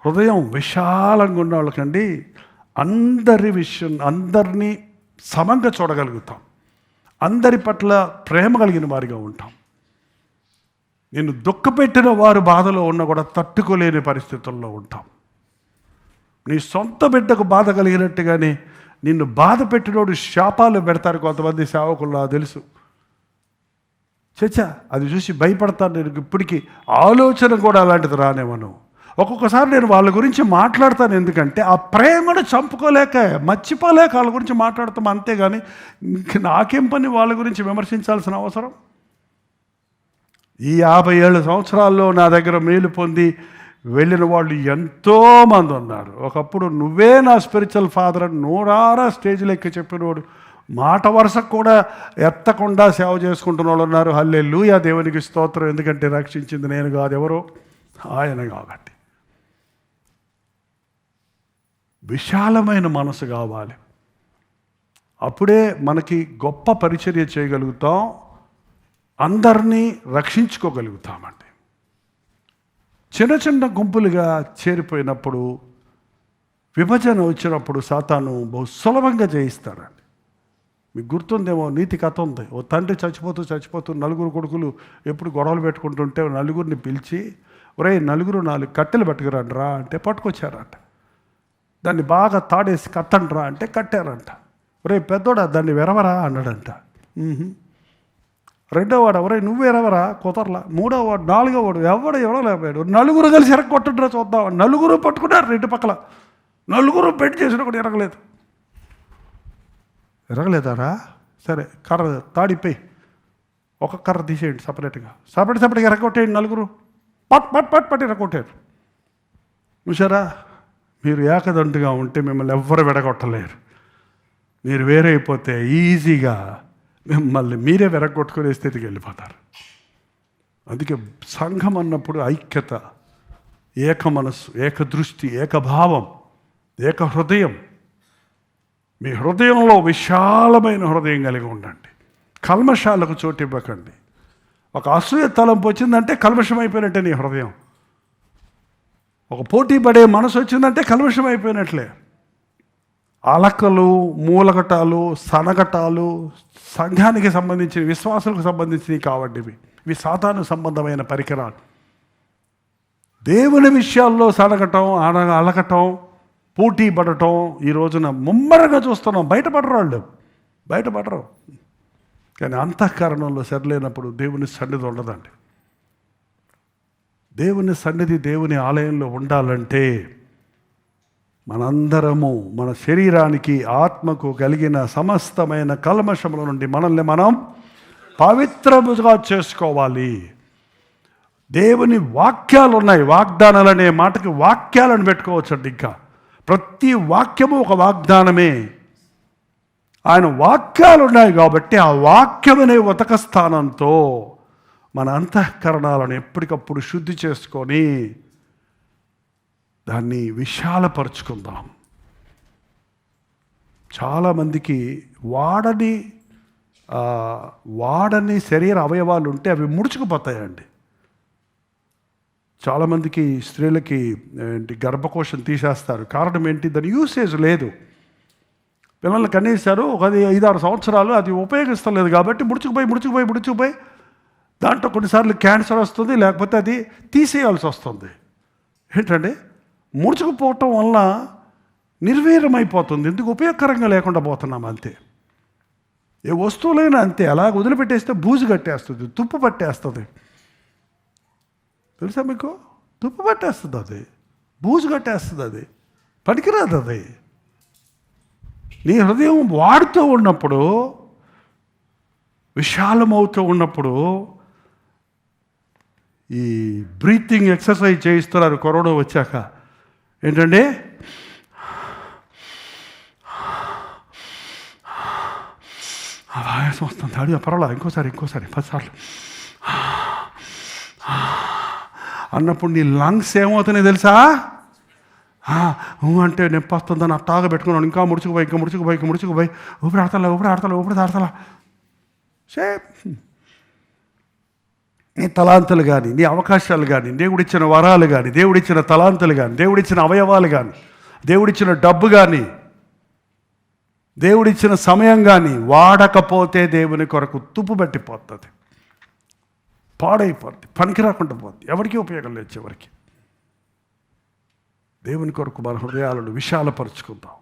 హృదయం విశాలంగా ఉన్న వాళ్ళకండి అందరినీ సమంగా చూడగలుగుతాం. అందరి పట్ల ప్రేమ కలిగిన వారిగా ఉంటాం. నేను దుఃఖపెట్టిన వారు బాధలో ఉన్నా కూడా తట్టుకోలేని పరిస్థితుల్లో ఉంటాం. నీ సొంత బిడ్డకు బాధ కలిగినట్టుగానే నిన్ను బాధ పెట్టినోడు శాపాలు పెడతారు కొంతమంది సేవకులు, నాకు తెలుసు. చచ్చా అది చూసి భయపడతాను. నేను ఇప్పటికీ ఆలోచన కూడా అలాంటిది రానేమను. ఒక్కొక్కసారి నేను వాళ్ళ గురించి మాట్లాడతాను. ఎందుకంటే ఆ ప్రేమను చంపుకోలేక మర్చిపోలేక వాళ్ళ గురించి మాట్లాడతాం. అంతేగాని నాకేం పని వాళ్ళ గురించి విమర్శించాల్సిన అవసరం? ఈ 57 సంవత్సరాల్లో నా దగ్గర మేలు పొంది వెళ్ళిన వాళ్ళు ఎంతోమంది ఉన్నారు. ఒకప్పుడు నువ్వే నా స్పిరిచువల్ ఫాదర్ అని నూరారా స్టేజ్లో ఎక్కి చెప్పినవాడు, మాట వరుసకు కూడా ఎత్తకుండా సేవ చేసుకుంటున్న వాళ్ళు ఉన్నారు. హల్లెలూయా, దేవునికి స్తోత్రం. ఎందుకంటే రక్షించింది నేను కాదు, ఎవరో ఆయన కాబట్టి. విశాలమైన మనసు కావాలి. అప్పుడే మనకి గొప్ప పరిచర్య చేయగలుగుతాం, అందరినీ రక్షించుకోగలుగుతామండి. చిన్న చిన్న గుంపులుగా చేరిపోయినప్పుడు, విభజన వచ్చినప్పుడు సాతాను బహు సులభంగా జయిస్తాడండి. మీకు గుర్తుందేమో, నీతి కథ ఉంది. ఓ తండ్రి చచ్చిపోతూ 4 కొడుకులు ఎప్పుడు గొడవలు పెట్టుకుంటుంటే 4 పిలిచి, ఒరే 4 కట్టెలు పట్టుకురండిరా అంటే పట్టుకొచ్చారంట. దాన్ని బాగా తాడేసి కత్తండ్రా అంటే కట్టారంట. ఒరే పెద్దోడా దాన్ని వెరవరా అన్నాడంట. రెండోవాడు ఒరే నువ్వు ఎరవరా కుదరలా. మూడోవాడు, 4వ వాడు ఎవడలేకపోయాడు. 4 కలిసి ఎరగొట్టండిరా చూద్దాం. 4 పట్టుకున్నారు 2 పక్కల. 4 బెడ్ చేసిన కూడా ఎరగలేదారా? సరే కర్ర తాడిపోయి ఒక కర్ర తీసేయండి సపరేట్గా ఎరగొట్టేయండి. 4 పట్ ఎరగొట్టారు. చూసారా, మీరు ఏకదండుగా ఉంటే మిమ్మల్ని ఎవ్వరు విడగొట్టలేరు. మీరు వేరైపోతే ఈజీగా మిమ్మల్ని మీరే వెరగొట్టుకునే స్థితికి వెళ్ళిపోతారు. అందుకే సంఘం అన్నప్పుడు ఐక్యత, ఏక మనస్సు, ఏక దృష్టి, ఏకభావం, ఏక హృదయం. మీ హృదయంలో విశాలమైన హృదయం కలిగి ఉండండి. కల్మషాలకు చోటు ఇవ్వకండి. ఒక అసూయ తలంపు వచ్చిందంటే కల్మషం అయిపోయినట్టే నీ హృదయం. ఒక పోటీ పడే మనసు వచ్చిందంటే కల్మషం అయిపోయినట్లే. అలకలు, మూలగటాలు, సనగటాలు సంఘానికి సంబంధించిన, విశ్వాసాలకు సంబంధించినవి కావండి. ఇవి సాతాను సంబంధమైన పరికరాలు. దేవుని విషయాల్లో సనగటం, అలకటం, పోటీ పడటం ఈ రోజున ముమ్మరంగా చూస్తున్నాం. బయటపడరు. కానీ అంతఃకరణంలో సరిలేనప్పుడు దేవుని సన్నిధి ఉండదండి. దేవుని సన్నిధి, దేవుని ఆలయంలో ఉండాలంటే మనందరము మన శరీరానికి, ఆత్మకు కలిగిన సమస్తమైన కల్మషముల నుండి మనల్ని మనం పవిత్రముగా చేసుకోవాలి. దేవుని వాక్యాలు ఉన్నాయి. వాగ్దానాలు అనే మాటకి వాక్యాలను పెట్టుకోవచ్చండి. ఇంకా ప్రతి వాక్యము ఒక వాగ్దానమే. ఆయన వాక్యాలు ఉన్నాయి కాబట్టి ఆ వాక్యమనే ఉతక స్థానంతో మన అంతఃకరణాలను ఎప్పటికప్పుడు శుద్ధి చేసుకొని దాన్ని విశాలపరుచుకుందాం. చాలామందికి వాడని శరీర అవయవాలు ఉంటే అవి ముడుచుకుపోతాయండి. చాలామందికి స్త్రీలకి గర్భకోశం తీసేస్తారు. కారణం ఏంటి? దాని యూసేజ్ లేదు. పిల్లల్ని కనేశారు, ఒక 5-6 సంవత్సరాలు అది ఉపయోగిస్తలేదు కాబట్టి ముడుచుకుపోయి దాంట్లో కొన్నిసార్లు క్యాన్సర్ వస్తుంది, లేకపోతే అది తీసేయాల్సి వస్తుంది. ఏంటంటే ముడుచుకుపోవటం వల్ల నిర్వీర్యమైపోతుంది. ఎందుకు? ఉపయోగకరంగా లేకుండా పోతున్నాం అంతే. ఏ వస్తువులైనా అంతే. అలా వదిలిపెట్టేస్తే బూజు కట్టేస్తుంది, తుప్పు పట్టేస్తుంది. తెలుసా మీకు? తుప్పు పట్టేస్తుంది, అది బూజు కట్టేస్తుంది, అది పనికిరాదు. అది నీ హృదయం వాడుతూ ఉన్నప్పుడు, విశాలమవుతూ ఉన్నప్పుడు, ఈ బ్రీతింగ్ ఎక్సర్సైజ్ చేయిస్తున్నారు కరోనా వచ్చాక. ఏంటంటే ఆయాసం వస్తుంది, అడిగా పర్వాలా, ఇంకోసారి 10 సార్లు అన్నప్పుడు నీ లంగ్స్ ఏమవుతున్నాయి తెలుసా? అంటే నొప్పి వస్తుందని అట్టాగా పెట్టుకున్నాను. ఇంకా ముడుచుకుపోయి ఊపిరి ఆడతలా. నీ తలాంతులు కానీ, నీ అవకాశాలు కానీ, దేవుడిచ్చిన వరాలు కానీ, దేవుడిచ్చిన తలాంతులు కానీ, దేవుడిచ్చిన అవయవాలు కానీ, దేవుడిచ్చిన డబ్బు కానీ, దేవుడిచ్చిన సమయం కానీ వాడకపోతే దేవుని కొరకు తుప్పు పట్టిపోతుంది, పాడైపోద్ది, పనికి రాకుండా పోద్ది, ఎవరికి ఉపయోగం లేదు చివరికి. దేవుని కొరకు మన హృదయాలను విశాలపరుచుకుందాం.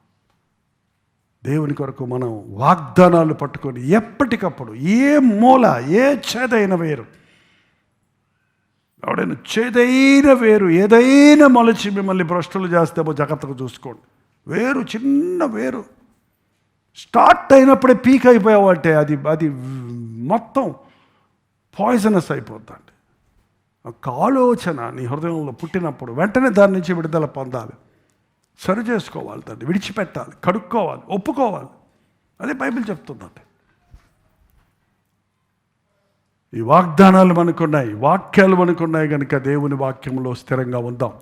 దేవుని కొరకు మనం వాగ్దానాలు పట్టుకొని ఎప్పటికప్పుడు ఏ మూల ఏ చేదైన వేరు, ఎవడైనా చేదైన వేరు ఏదైనా మొలచి మిమ్మల్ని భ్రష్టులు చేస్తేమో జాగ్రత్తగా చూసుకోండి. వేరు, చిన్న వేరు స్టార్ట్ అయినప్పుడే పీక్ అయిపోయావంటే అది మొత్తం పాయిజనస్ అయిపోద్దండి. ఒక ఆలోచన నీ హృదయంలో పుట్టినప్పుడు వెంటనే దాని నుంచి విడుదల పొందాలి, సరి చేసుకోవాలి, దాన్ని విడిచిపెట్టాలి, కడుక్కోవాలి, ఒప్పుకోవాలి. అదే బైబిల్ చెప్తుందండి. ఈ వాగ్దానాలు మనకున్నాయి, వాక్యాలు మనకున్నాయి కనుక దేవుని వాక్యంలో స్థిరంగా ఉందాం.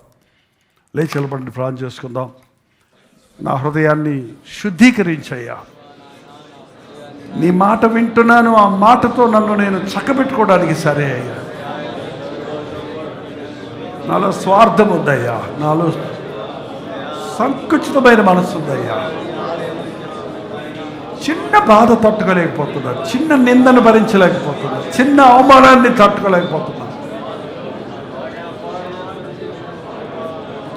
లేచి నిలబడి ప్రార్థన చేసుకుందాం. నా హృదయాన్ని శుద్ధీకరించయ్యా, నీ మాట వింటున్నాను, ఆ మాటతో నన్ను నేను చక్కబెట్టుకోవడానికి సరే అయ్యా. నాలో స్వార్థం ఉందయ్యా, నాలో సంకుచితమైన మనసు ఉందయ్యా. చిన్న బాధ తట్టుకోలేకపోతున్నా, చిన్న నిందను భరించలేకపోతున్నా, చిన్న అవమానాన్ని తట్టుకోలేకపోతున్నా.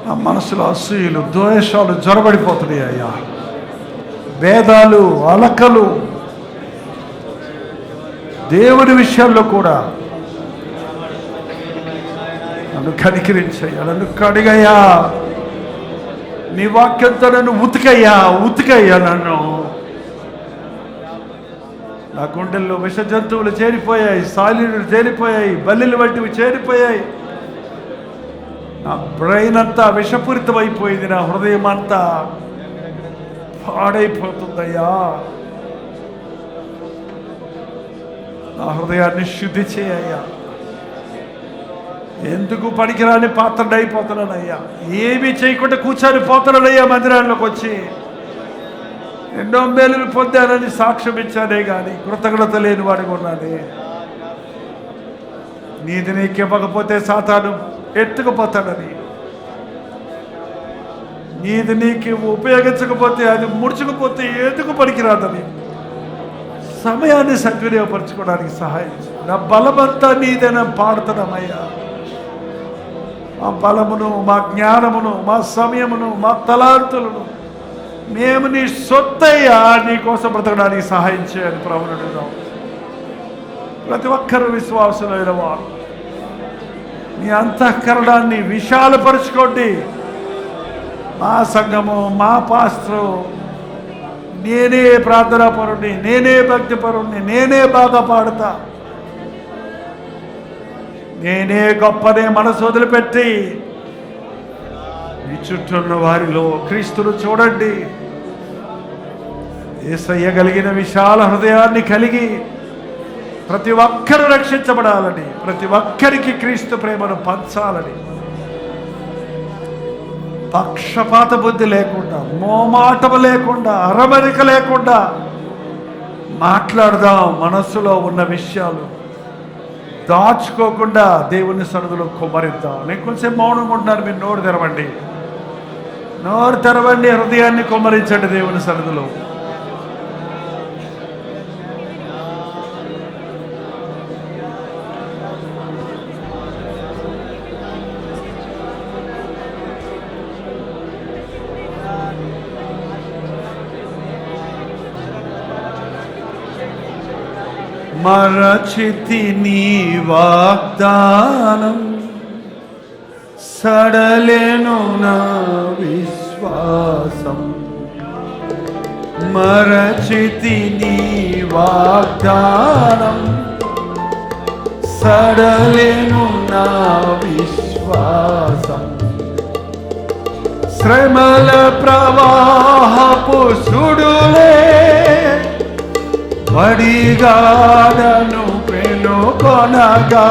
ఆ మనసులో అసూయలు, ద్వేషాలు జొరబడిపోతున్నాయి అయ్యా. భేదాలు, అలకలు, దేవుని విషయాల్లో కూడా నన్ను కనికరించయ్యా, నన్ను కడిగయ్యా. నీ వాక్యంతో నన్ను ఉతికయ్యా నన్ను. నా గుండెల్లో విష జంతువులు చేరిపోయాయి, సాలీలు చేరిపోయాయి, బల్లిలు వంటివి చేరిపోయాయి. నా బ్రెయిన్ అంతా విషపూరితం అయిపోయింది, నా హృదయం అంతా పాడైపోతుందయ్యా. నా హృదయాన్ని శుద్ధి చేయయ్యా. ఎందుకు పనికిరాని పాత్రను అయిపోతున్నానయ్యా, ఏమీ చేయకుండా కూర్చొని పోతున్నానయ్యా. మందిరాల్లోకి వచ్చి ఎన్నో మేలులు పొందానని సాక్ష్యం ఇచ్చానే కానీ కృతజ్ఞత లేని వాడిగా ఉన్నానే. నీది నీకు ఇవ్వకపోతే సాతాను ఎత్తుకుపోతాడని, నీది నీకు ఉపయోగించకపోతే అది ముడుచుకుపోతే ఎందుకు పనికిరాదని సమయాన్ని సద్వినియోగపరచుకోవడానికి సహాయం చేయి. నా బలమంతా నీదేనా పాడుతున్నామయ్యా. మా బలమును, మా జ్ఞానమును, మా సమయమును, మా తలాంతులను మేము నీ సొత్తయ్యా, నీ కోసం బ్రతకడానికి సహాయం చేయాలి ప్రభువును. ప్రతి ఒక్కరు విశ్వాసులైన వారు మీ అంతఃకరణాన్ని విశాలపరుచుకోండి. మా సంఘము, మా పాస్టరు, నేనే ప్రార్థనా పరుణ్ణి, నేనే భక్తి పరుణ్ణి, నేనే బాగా పాడతా, నేనే గొప్పనే మనసు వదిలిపెట్టి ఈ చుట్టూ ఉన్న వారిలో క్రీస్తును చూడండి. యేసయ్య కలిగిన విశాల హృదయాన్ని కలిగి ప్రతి ఒక్కరూ రక్షించబడాలని, ప్రతి ఒక్కరికి క్రీస్తు ప్రేమను పంచాలని, పక్షపాత బుద్ధి లేకుండా, మోమాటము లేకుండా, అరమరిక లేకుండా మాట్లాడదాం. మనస్సులో ఉన్న విషయాలు దాచుకోకుండా దేవుని సన్నిధిలో కుమ్మరిద్దాం. నేను కొంచెం మౌనంగా ఉంటున్నాను, మీరు నోరు తెరవండి, నోరు తెరవండి, హృదయాన్ని కుమ్మరించండి దేవుని సన్నిధిలో. మరచితి నీ వాగ్దానం, సడలెను నా విశ్వాసం. మరచితి నీ వాగ్దానం, సడలెను నా విశ్వాసం. శ్రమల ప్రవాహపు సుడులే వడిగాడను పెనుకొనగా,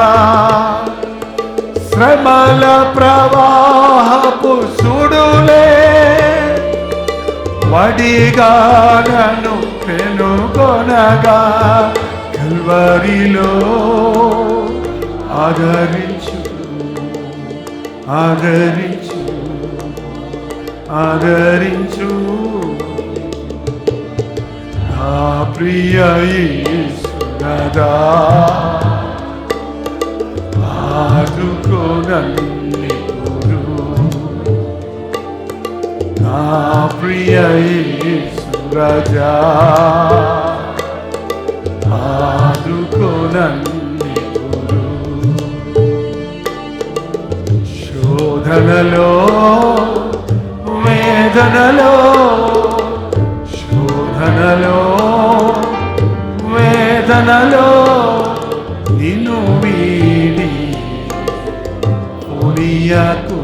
శ్రమల ప్రవాహపు సుడులే వడిగాడను పెనుకొనగా, కల్వరిలో ఆదరించు ఆదరించు ఆదరించు నా ప్రియ యేసునాథా ఆదుకో నన్నిప్పుడు నా ప్రియ యేసు రాజా ఆదుకో నన్నిప్పుడు శోధనలో వేదనలో శోధనలో వేదనలో నిన్ను వీడి పోనీయకు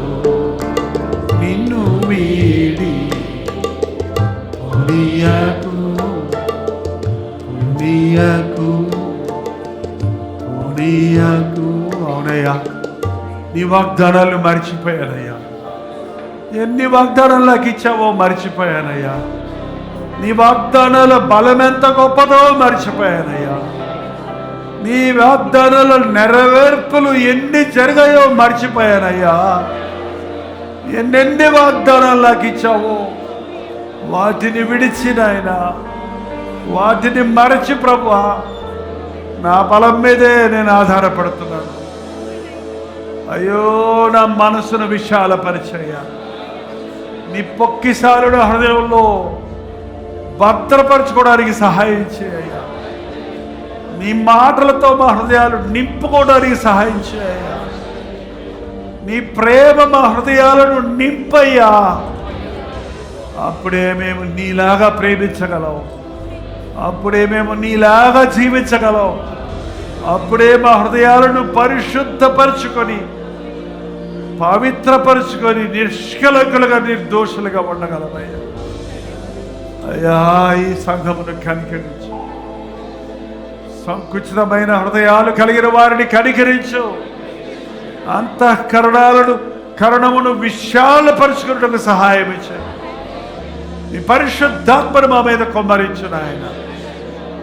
నిన్ను వీడి పోనీయకు పోనీయకు పోనీయకు. అవునయ్యా, నీ వాగ్దానాలు మర్చిపోయానయ్యా. ఎన్ని వాగ్దానాలు నాకు ఇచ్చావో మర్చిపోయానయ్యా. నీ వాగ్దానాల బలం ఎంత గొప్పదో మర్చిపోయానయ్యా. నీ వాగ్దానాల నెరవేర్పులు ఎన్ని జరిగాయో మర్చిపోయానయ్యా. ఎన్నెన్ని వాగ్దానాలు నాకు ఇచ్చావో వాటిని విడిచి నాయనా, వాటిని మరచి ప్రభువా నా బలం మీదే నేను ఆధారపడుతున్నాను. అయ్యో, నా మనసును విశాలపరిచయ్యా. నీ పొక్కిసాలుడు హృదయంలో భద్రపరచుకోవడానికి సహాయం చేయ్యా. నీ మాటలతో మా హృదయాలు నింపుకోవడానికి సహాయం చేయ్యా. నీ ప్రేమ మా హృదయాలను నింపయ్యా. అప్పుడే మేము నీలాగా ప్రేమించగలం, అప్పుడే మేము నీలాగా జీవించగలం, అప్పుడే మా హృదయాలను పరిశుద్ధపరచుకొని పవిత్రపరుచుకొని నిష్కలంకులుగా నిర్దోషులుగా ఉండగలమయ్యా. అయ్యా, ఈ సంఘమును కనికరించు. సంకుచితమైన హృదయాలు కలిగిన వారిని కనికరించు. అంతఃకరణాలను కరణమును విశాలపరుచుకున్నకు సహాయం ఇచ్చాయి. నీ పరిశుద్ధాత్మను మా మీద కొమ్మరించు నాయన.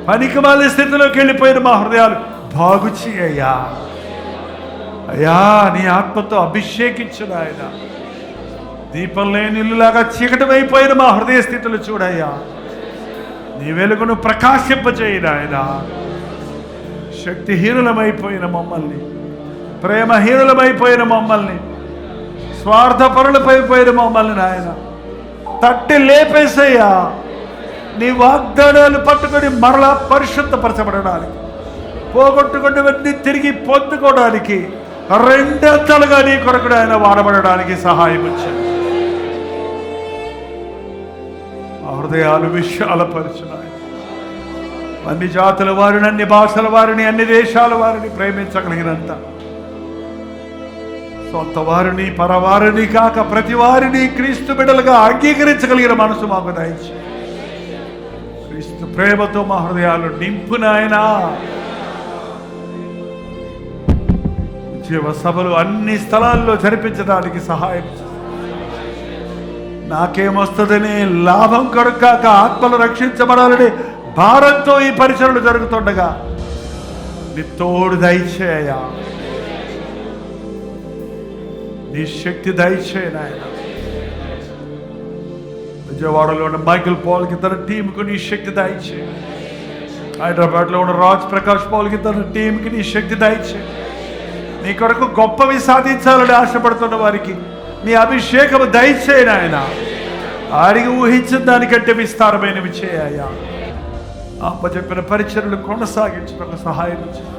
పనికిమాలిన స్థితిలోకి వెళ్ళిపోయిన మా హృదయాలు బాగు చేయయ్యా. అయ్యా, నీ ఆత్మతో అభిషేకించు నాయన. దీపం లేని ఇల్లులాగా చీకటమైపోయిన మా హృదయ స్థితులు చూడయ్యా. నీ వెలుగును ప్రకాశింపచేయి నాయన. శక్తిహీనులమైపోయిన మమ్మల్ని, ప్రేమహీనులమైపోయిన మమ్మల్ని, స్వార్థపరులపైపోయిన మమ్మల్ని నాయన తట్టి లేపేసయ్యా. నీ వాగ్దానాలు పట్టుకొని మరలా పరిశుద్ధపరచబడడానికి, పోగొట్టుకున్నవన్నీ తిరిగి పొందుకోవడానికి, రెండంతలుగా నీ కొరకు ఆయన వాడబడడానికి సహాయం వచ్చాయి. ఆ హృదయాలు విశాలపరచున్నాయి. అన్ని జాతుల వారిని, అన్ని భాషల వారిని, అన్ని దేశాల వారిని ప్రేమించగలిగినంత సొంత వారిని పరవారిని కాక ప్రతి వారిని క్రీస్తు బిడ్డలుగా అంగీకరించగలిగిన మనసు మాకు దయచి క్రీస్తు ప్రేమతో మా హృదయాలు నింపు నాయనా. జీవ సభలు అన్ని స్థలాల్లో జరిపించడానికి సహాయం. నాకేమొస్తుందని లాభం కొరకాక ఆత్మలు రక్షించబడాలని భారంతో ఈ పరిచయలు జరుగుతుండగా నీ తోడు దయచేయ, నీ శక్తి దయచేయ నాయన. విజయవాడలో ఉన్న మైకిల్ పాల్కి తన టీంకు నీ శక్తి దయచేయ. హైదరాబాద్లో ఉన్న రాజ్ ప్రకాష్ పాల్కి తన టీంకి నీ శక్తి దయచేయ. నీ కొరకు గొప్పవి సాధించాలని ఆశపడుతున్న వారికి నీ అభిషేకము దయచేయ నాయన. ఆడికి ఊహించిన దానికంటే విస్తారమైనవి చేయ. అప్పచెప్పిన పరిచర్లు కొనసాగించడానికి సహాయం చేయ.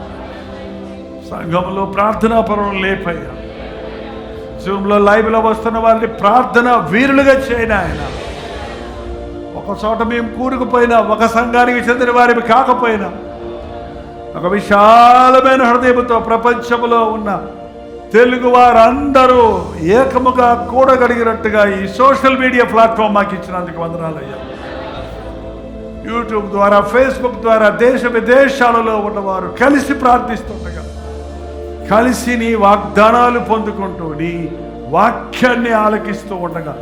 సంఘంలో ప్రార్థనా పరులు లేపయ్యా. జూమ్లో లైవ్లో వస్తున్న వారిని ప్రార్థన వీరులుగా చేయను ఆయన. ఒక చోట మేము కూరుకుపోయినా, ఒక సంఘానికి చెందిన వారిని కాకపోయినా, ఒక విశాలమైన హృదయంతో ప్రపంచంలో ఉన్న తెలుగు వారందరూ ఏకముగా కూడగలిగినట్టుగా ఈ సోషల్ మీడియా ప్లాట్ఫామ్ మాకు ఇచ్చినందుకు వందనాలయ్యా. యూట్యూబ్ ద్వారా, ఫేస్బుక్ ద్వారా దేశ విదేశాలలో ఉన్నవారు కలిసి ప్రార్థిస్తుండగా, కలిసి నీ వాగ్దానాలు పొందుకుంటూ నీ వాక్యాన్ని ఆలకిస్తూ ఉండగా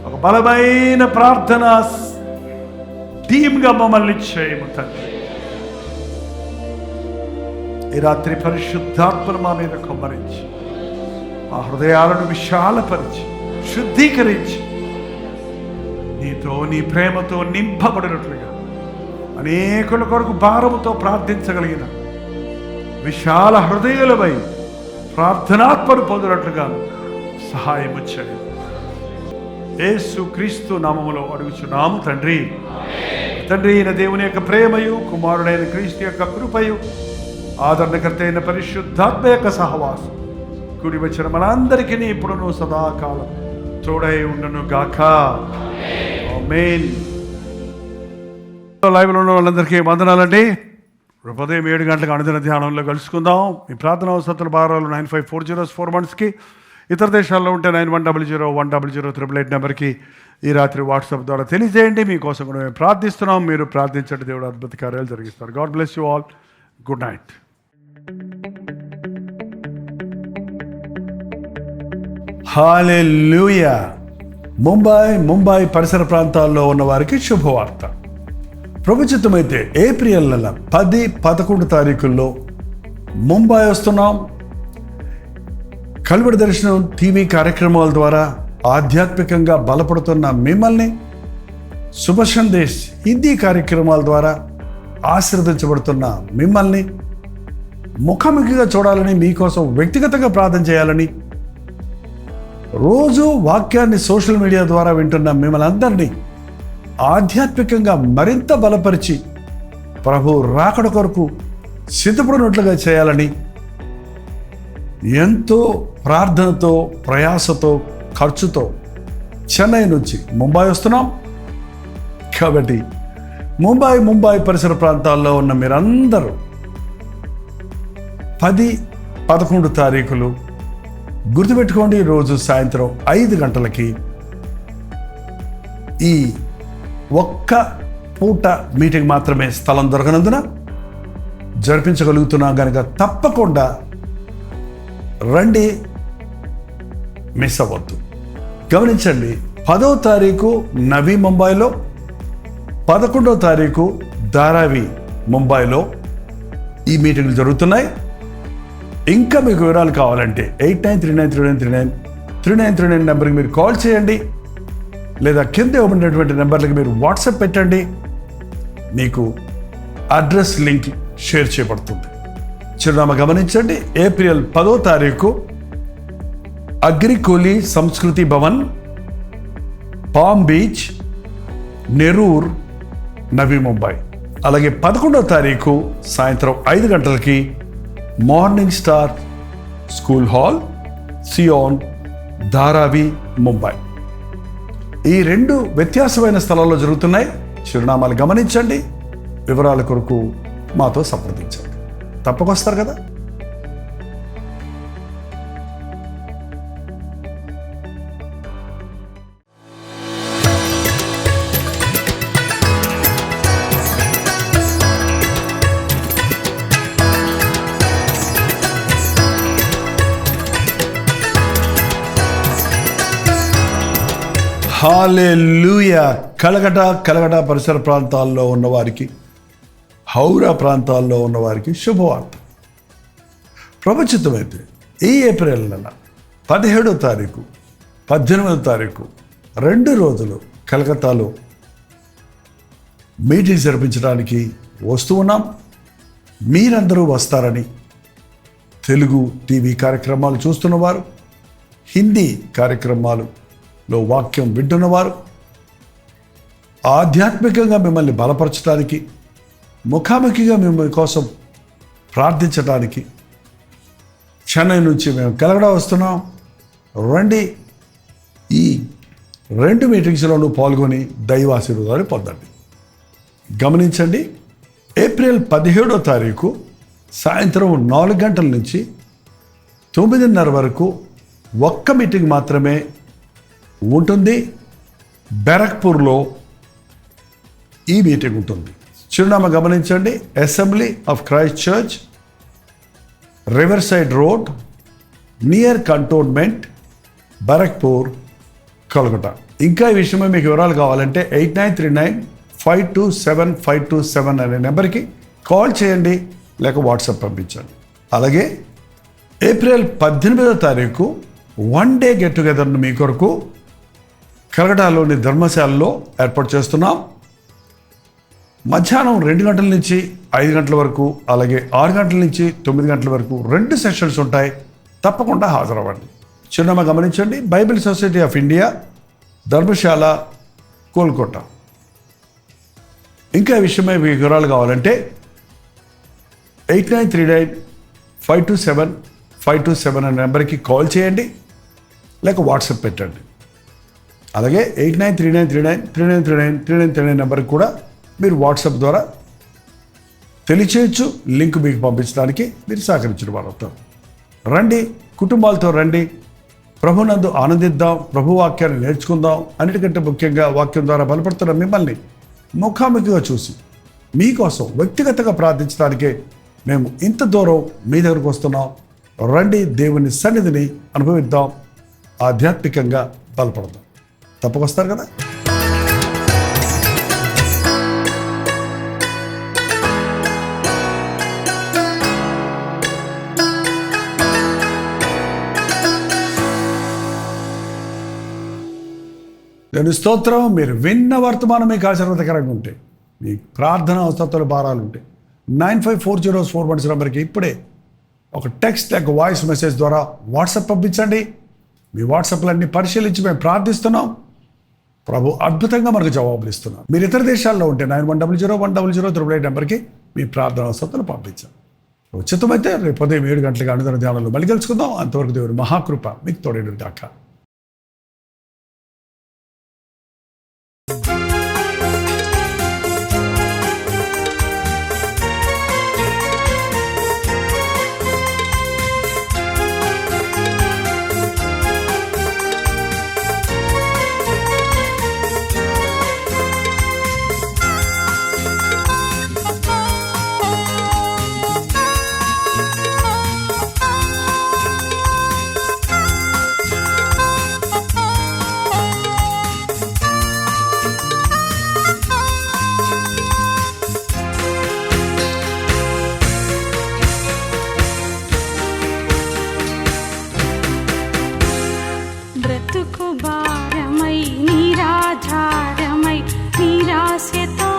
ఒక బలమైన ప్రార్థన టీమ్గా మమ్మల్ని చేయము తండ్రి. ఈ రాత్రి పరిశుద్ధాత్మను మా మీద కుమ్మరించి మా హృదయాలను విశాలపరిచి శుద్ధీకరించి నీతో నీ ప్రేమతో నింపబడినట్లుగా అనేకుల కొరకు భారముతో ప్రార్థించగలిగిన విశాల హృదయాలపై ప్రార్థనాత్మను పొందినట్లుగా సహాయం చేయండి. యేసు క్రీస్తు నామములో అడుగుచున్నాము తండ్రి. తండ్రి అయిన దేవుని యొక్క ప్రేమయు, కుమారుడైన క్రీస్తు యొక్క కృపయు, ఆదరణకర్త అయిన పరిశుద్ధాత్మ యొక్క సహవాసం కూడి వచ్చిన మనందరికీ ఇప్పుడును సదాకాలం తోడై ఉండును గాక. ఆమేన్. లైవ్లో ఉన్న వాళ్ళందరికీ వందనాలండి. ఉదయం 7 గంటలకు అనుదిన ధ్యానంలో కలుసుకుందాం. మీ ప్రార్థన అవసరాల భారాలు 954041కి, ఇతర దేశాల్లో ఉంటే 9100100888 నెంబర్కి ఈ రాత్రి వాట్సాప్ ద్వారా తెలియజేయండి. మీకోసం కూడా మేము ప్రార్థిస్తున్నాం. మీరు ప్రార్థించండి, దేవుడు అద్భుత కార్యాలు జరిగిస్తారు. God bless you all. Good night. Hallelujah. Mumbai పరిసర ప్రాంతాల్లో ఉన్న వారికి శుభవార్త. ప్రభుత్వమైతే ఏప్రిల్ నెల 10-11 తారీఖుల్లో ముంబై వస్తున్నాం. కల్వరి దర్శనం టీవీ కార్యక్రమాల ద్వారా ఆధ్యాత్మికంగా బలపడుతున్న మిమ్మల్ని, శుభ సందేశ్ హిందీ కార్యక్రమాల ద్వారా ఆశీర్వదించబడుతున్న మిమ్మల్ని ముఖాముఖిగా చూడాలని, మీకోసం వ్యక్తిగతంగా ప్రార్థన చేయాలని, రోజు వాక్యాన్ని సోషల్ మీడియా ద్వారా వింటున్న మిమ్మల్ని అందరినీ ఆధ్యాత్మికంగా మరింత బలపరిచి ప్రభు రాకడ కొరకు సిద్ధపడినట్లుగా చేయాలని ఎంతో ప్రార్థనతో, ప్రయాసతో, ఖర్చుతో చెన్నై నుంచి ముంబై వస్తున్నాం. కాబట్టి ముంబై పరిసర ప్రాంతాల్లో ఉన్న మీరందరూ 10-11 తారీఖులు గుర్తుపెట్టుకోండి. రోజు సాయంత్రం 5 గంటలకి ఈ ఒక్క పూట మీటింగ్ మాత్రమే స్థలం దొరకనందున జరిపించగలుగుతున్నాం కనుక తప్పకుండా రండి, మిస్ అవ్వద్దు. గమనించండి, 10వ తారీఖు నవీ ముంబైలో, 11వ తారీఖు ధారావి ముంబైలో ఈ మీటింగ్లు జరుగుతున్నాయి. ఇంకా మీకు వివరాలు కావాలంటే 8939393939 నెంబర్కి మీరు కాల్ చేయండి, లేదా కింద ఇవ్వబడినటువంటి నెంబర్లకి మీరు వాట్సాప్ పెట్టండి. మీకు అడ్రస్ లింక్ షేర్ చేయబడుతుంది. చిరునామా గమనించండి. ఏప్రిల్ 10వ తారీఖు అగ్రికోలి సంస్కృతి భవన్, పామ్ బీచ్, నెరూర్, నవీ ముంబై. అలాగే 11వ తారీఖు సాయంత్రం 5 గంటలకి మార్నింగ్ స్టార్ స్కూల్ హాల్, సియోన్, ధారావి, ముంబై. ఈ 2 వ్యత్యాసమైన స్థలాల్లో జరుగుతున్నాయి. చిరునామాలు గమనించండి. వివరాల కొరకు మాతో సంప్రదించండి. తప్పకొస్తారు కదా. హల్లెలూయా. కలగట పరిసర ప్రాంతాల్లో ఉన్నవారికి, హౌరా ప్రాంతాల్లో ఉన్నవారికి శుభవార్త. ప్రభుత్వమైతే ఈ ఏప్రిల్ నెల 17వ తారీఖు 18వ తారీఖు 2 రోజులు కలకత్తాలో మీటింగ్ జరిపించడానికి వస్తూ ఉన్నాం. మీరందరూ వస్తారని తెలుగు టీవీ కార్యక్రమాలు చూస్తున్నవారు, హిందీ కార్యక్రమాలలో వాక్యం వింటున్నవారు, ఆధ్యాత్మికంగా మిమ్మల్ని బలపరచడానికి, ముఖాముఖిగా మిమ్మల్ని కోసం ప్రార్థించడానికి చెన్నై నుంచి మేము కలగడ వస్తున్నాం. రండి, ఈ 2 మీటింగ్స్లోనూ పాల్గొని దైవాశీర్వాదాలు పొందండి. గమనించండి, ఏప్రిల్ 17వ తారీఖు సాయంత్రం 4 గంటల నుంచి 9:30 వరకు ఒక్క మీటింగ్ మాత్రమే ఉంటుంది. బెరక్పూర్లో ఈ మీటింగ్ ఉంటుంది. చిరునామా గమనించండి, assembly of Christ church, river side road, near cantonment, Barrackpore, Calcutta. ఇంకా ఈ విషయమై మీకు వివరాలు కావాలంటే 8939527527 అనే నెంబర్కి కాల్ చేయండి, లేక వాట్సాప్ పంపించండి. అలాగే ఏప్రిల్ 18వ తారీఖు 1 డే గెట్ టుగెదర్ను మీ కొరకు కలకటాలోని ధర్మశాలలో ఏర్పాటు చేస్తున్నాం. మధ్యాహ్నం 2 గంటల నుంచి 5 గంటల వరకు, అలాగే 6 గంటల నుంచి 9 గంటల వరకు 2 సెషన్స్ ఉంటాయి. తప్పకుండా హాజరవ్వండి. చిరునామా గమనించండి. Bible society of India, Dharamshala, Kolkata. ఇంకా విషయమై వివరాలు కావాలంటే 8939-527-527 అనే నెంబర్కి కాల్ చేయండి, లేక వాట్సాప్ పెట్టండి. అలాగే 8939393939 నెంబర్కి కూడా మీరు వాట్సాప్ ద్వారా తెలియచేయచ్చు. లింక్ మీకు పంపించడానికి మీరు సహకరించిన వారు అవుతారు. రండి, కుటుంబాలతో రండి, ప్రభునందు ఆనందిద్దాం, ప్రభు వాక్యాన్ని నేర్చుకుందాం. అన్నిటికంటే ముఖ్యంగా వాక్యం ద్వారా బలపడుతున్న మిమ్మల్ని ముఖాముఖిగా చూసి మీకోసం వ్యక్తిగతంగా ప్రార్థించడానికే మేము ఇంత దూరం మీ దగ్గరకు వస్తున్నాం. రండి, దేవుని సన్నిధిని అనుభవిద్దాం, ఆధ్యాత్మికంగా బలపడదాం. తప్పకొస్తారు కదా. నేను స్తోత్రం. మీరు విన్న వర్తమానం మీకు ఆశీర్వాదకరంగా ఉంటే, మీ ప్రార్థన అవసరాలు భారాలు ఉంటే 954041 నెంబర్కి ఇప్పుడే ఒక టెక్స్ట్ లేక వాయిస్ మెసేజ్ ద్వారా వాట్సాప్ పంపించండి. మీ వాట్సాప్లన్నీ పరిశీలించి మేము ప్రార్థిస్తున్నాం. ప్రభు అద్భుతంగా మనకు జవాబులు ఇస్తున్నాం. మీరు ఇతర దేశాల్లో ఉంటే 91001008 నెంబర్కి మీ ప్రార్థన అవసరాలు పంపించండి. ఉచితమైతే రేపు ఉదయం 7 గంటలకు అనుదిన ధ్యానంలో మళ్ళీ కలుసుకుందాం. అంతవరకు దేవుడి మహాకృప మీకు తోడేడు గాక. బ్రతుకు భారమై నిరాధారమై నిరాశతో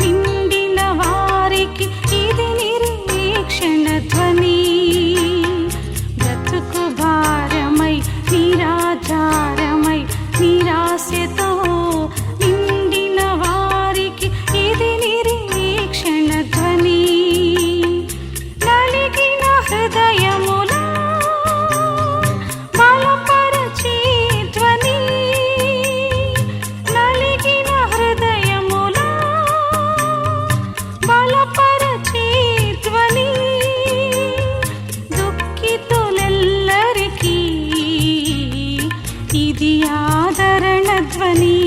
నిండిన వారికి ఇది నిరీక్షణ ధ్వని. బ్రతుకు భారమై నిరాధారమై నిరాశతో నిండిన వారికి ఇది నిరీక్షణ ధ్వని. నలిగిన హృదయముల ఇది ఆదరణ ధ్వని.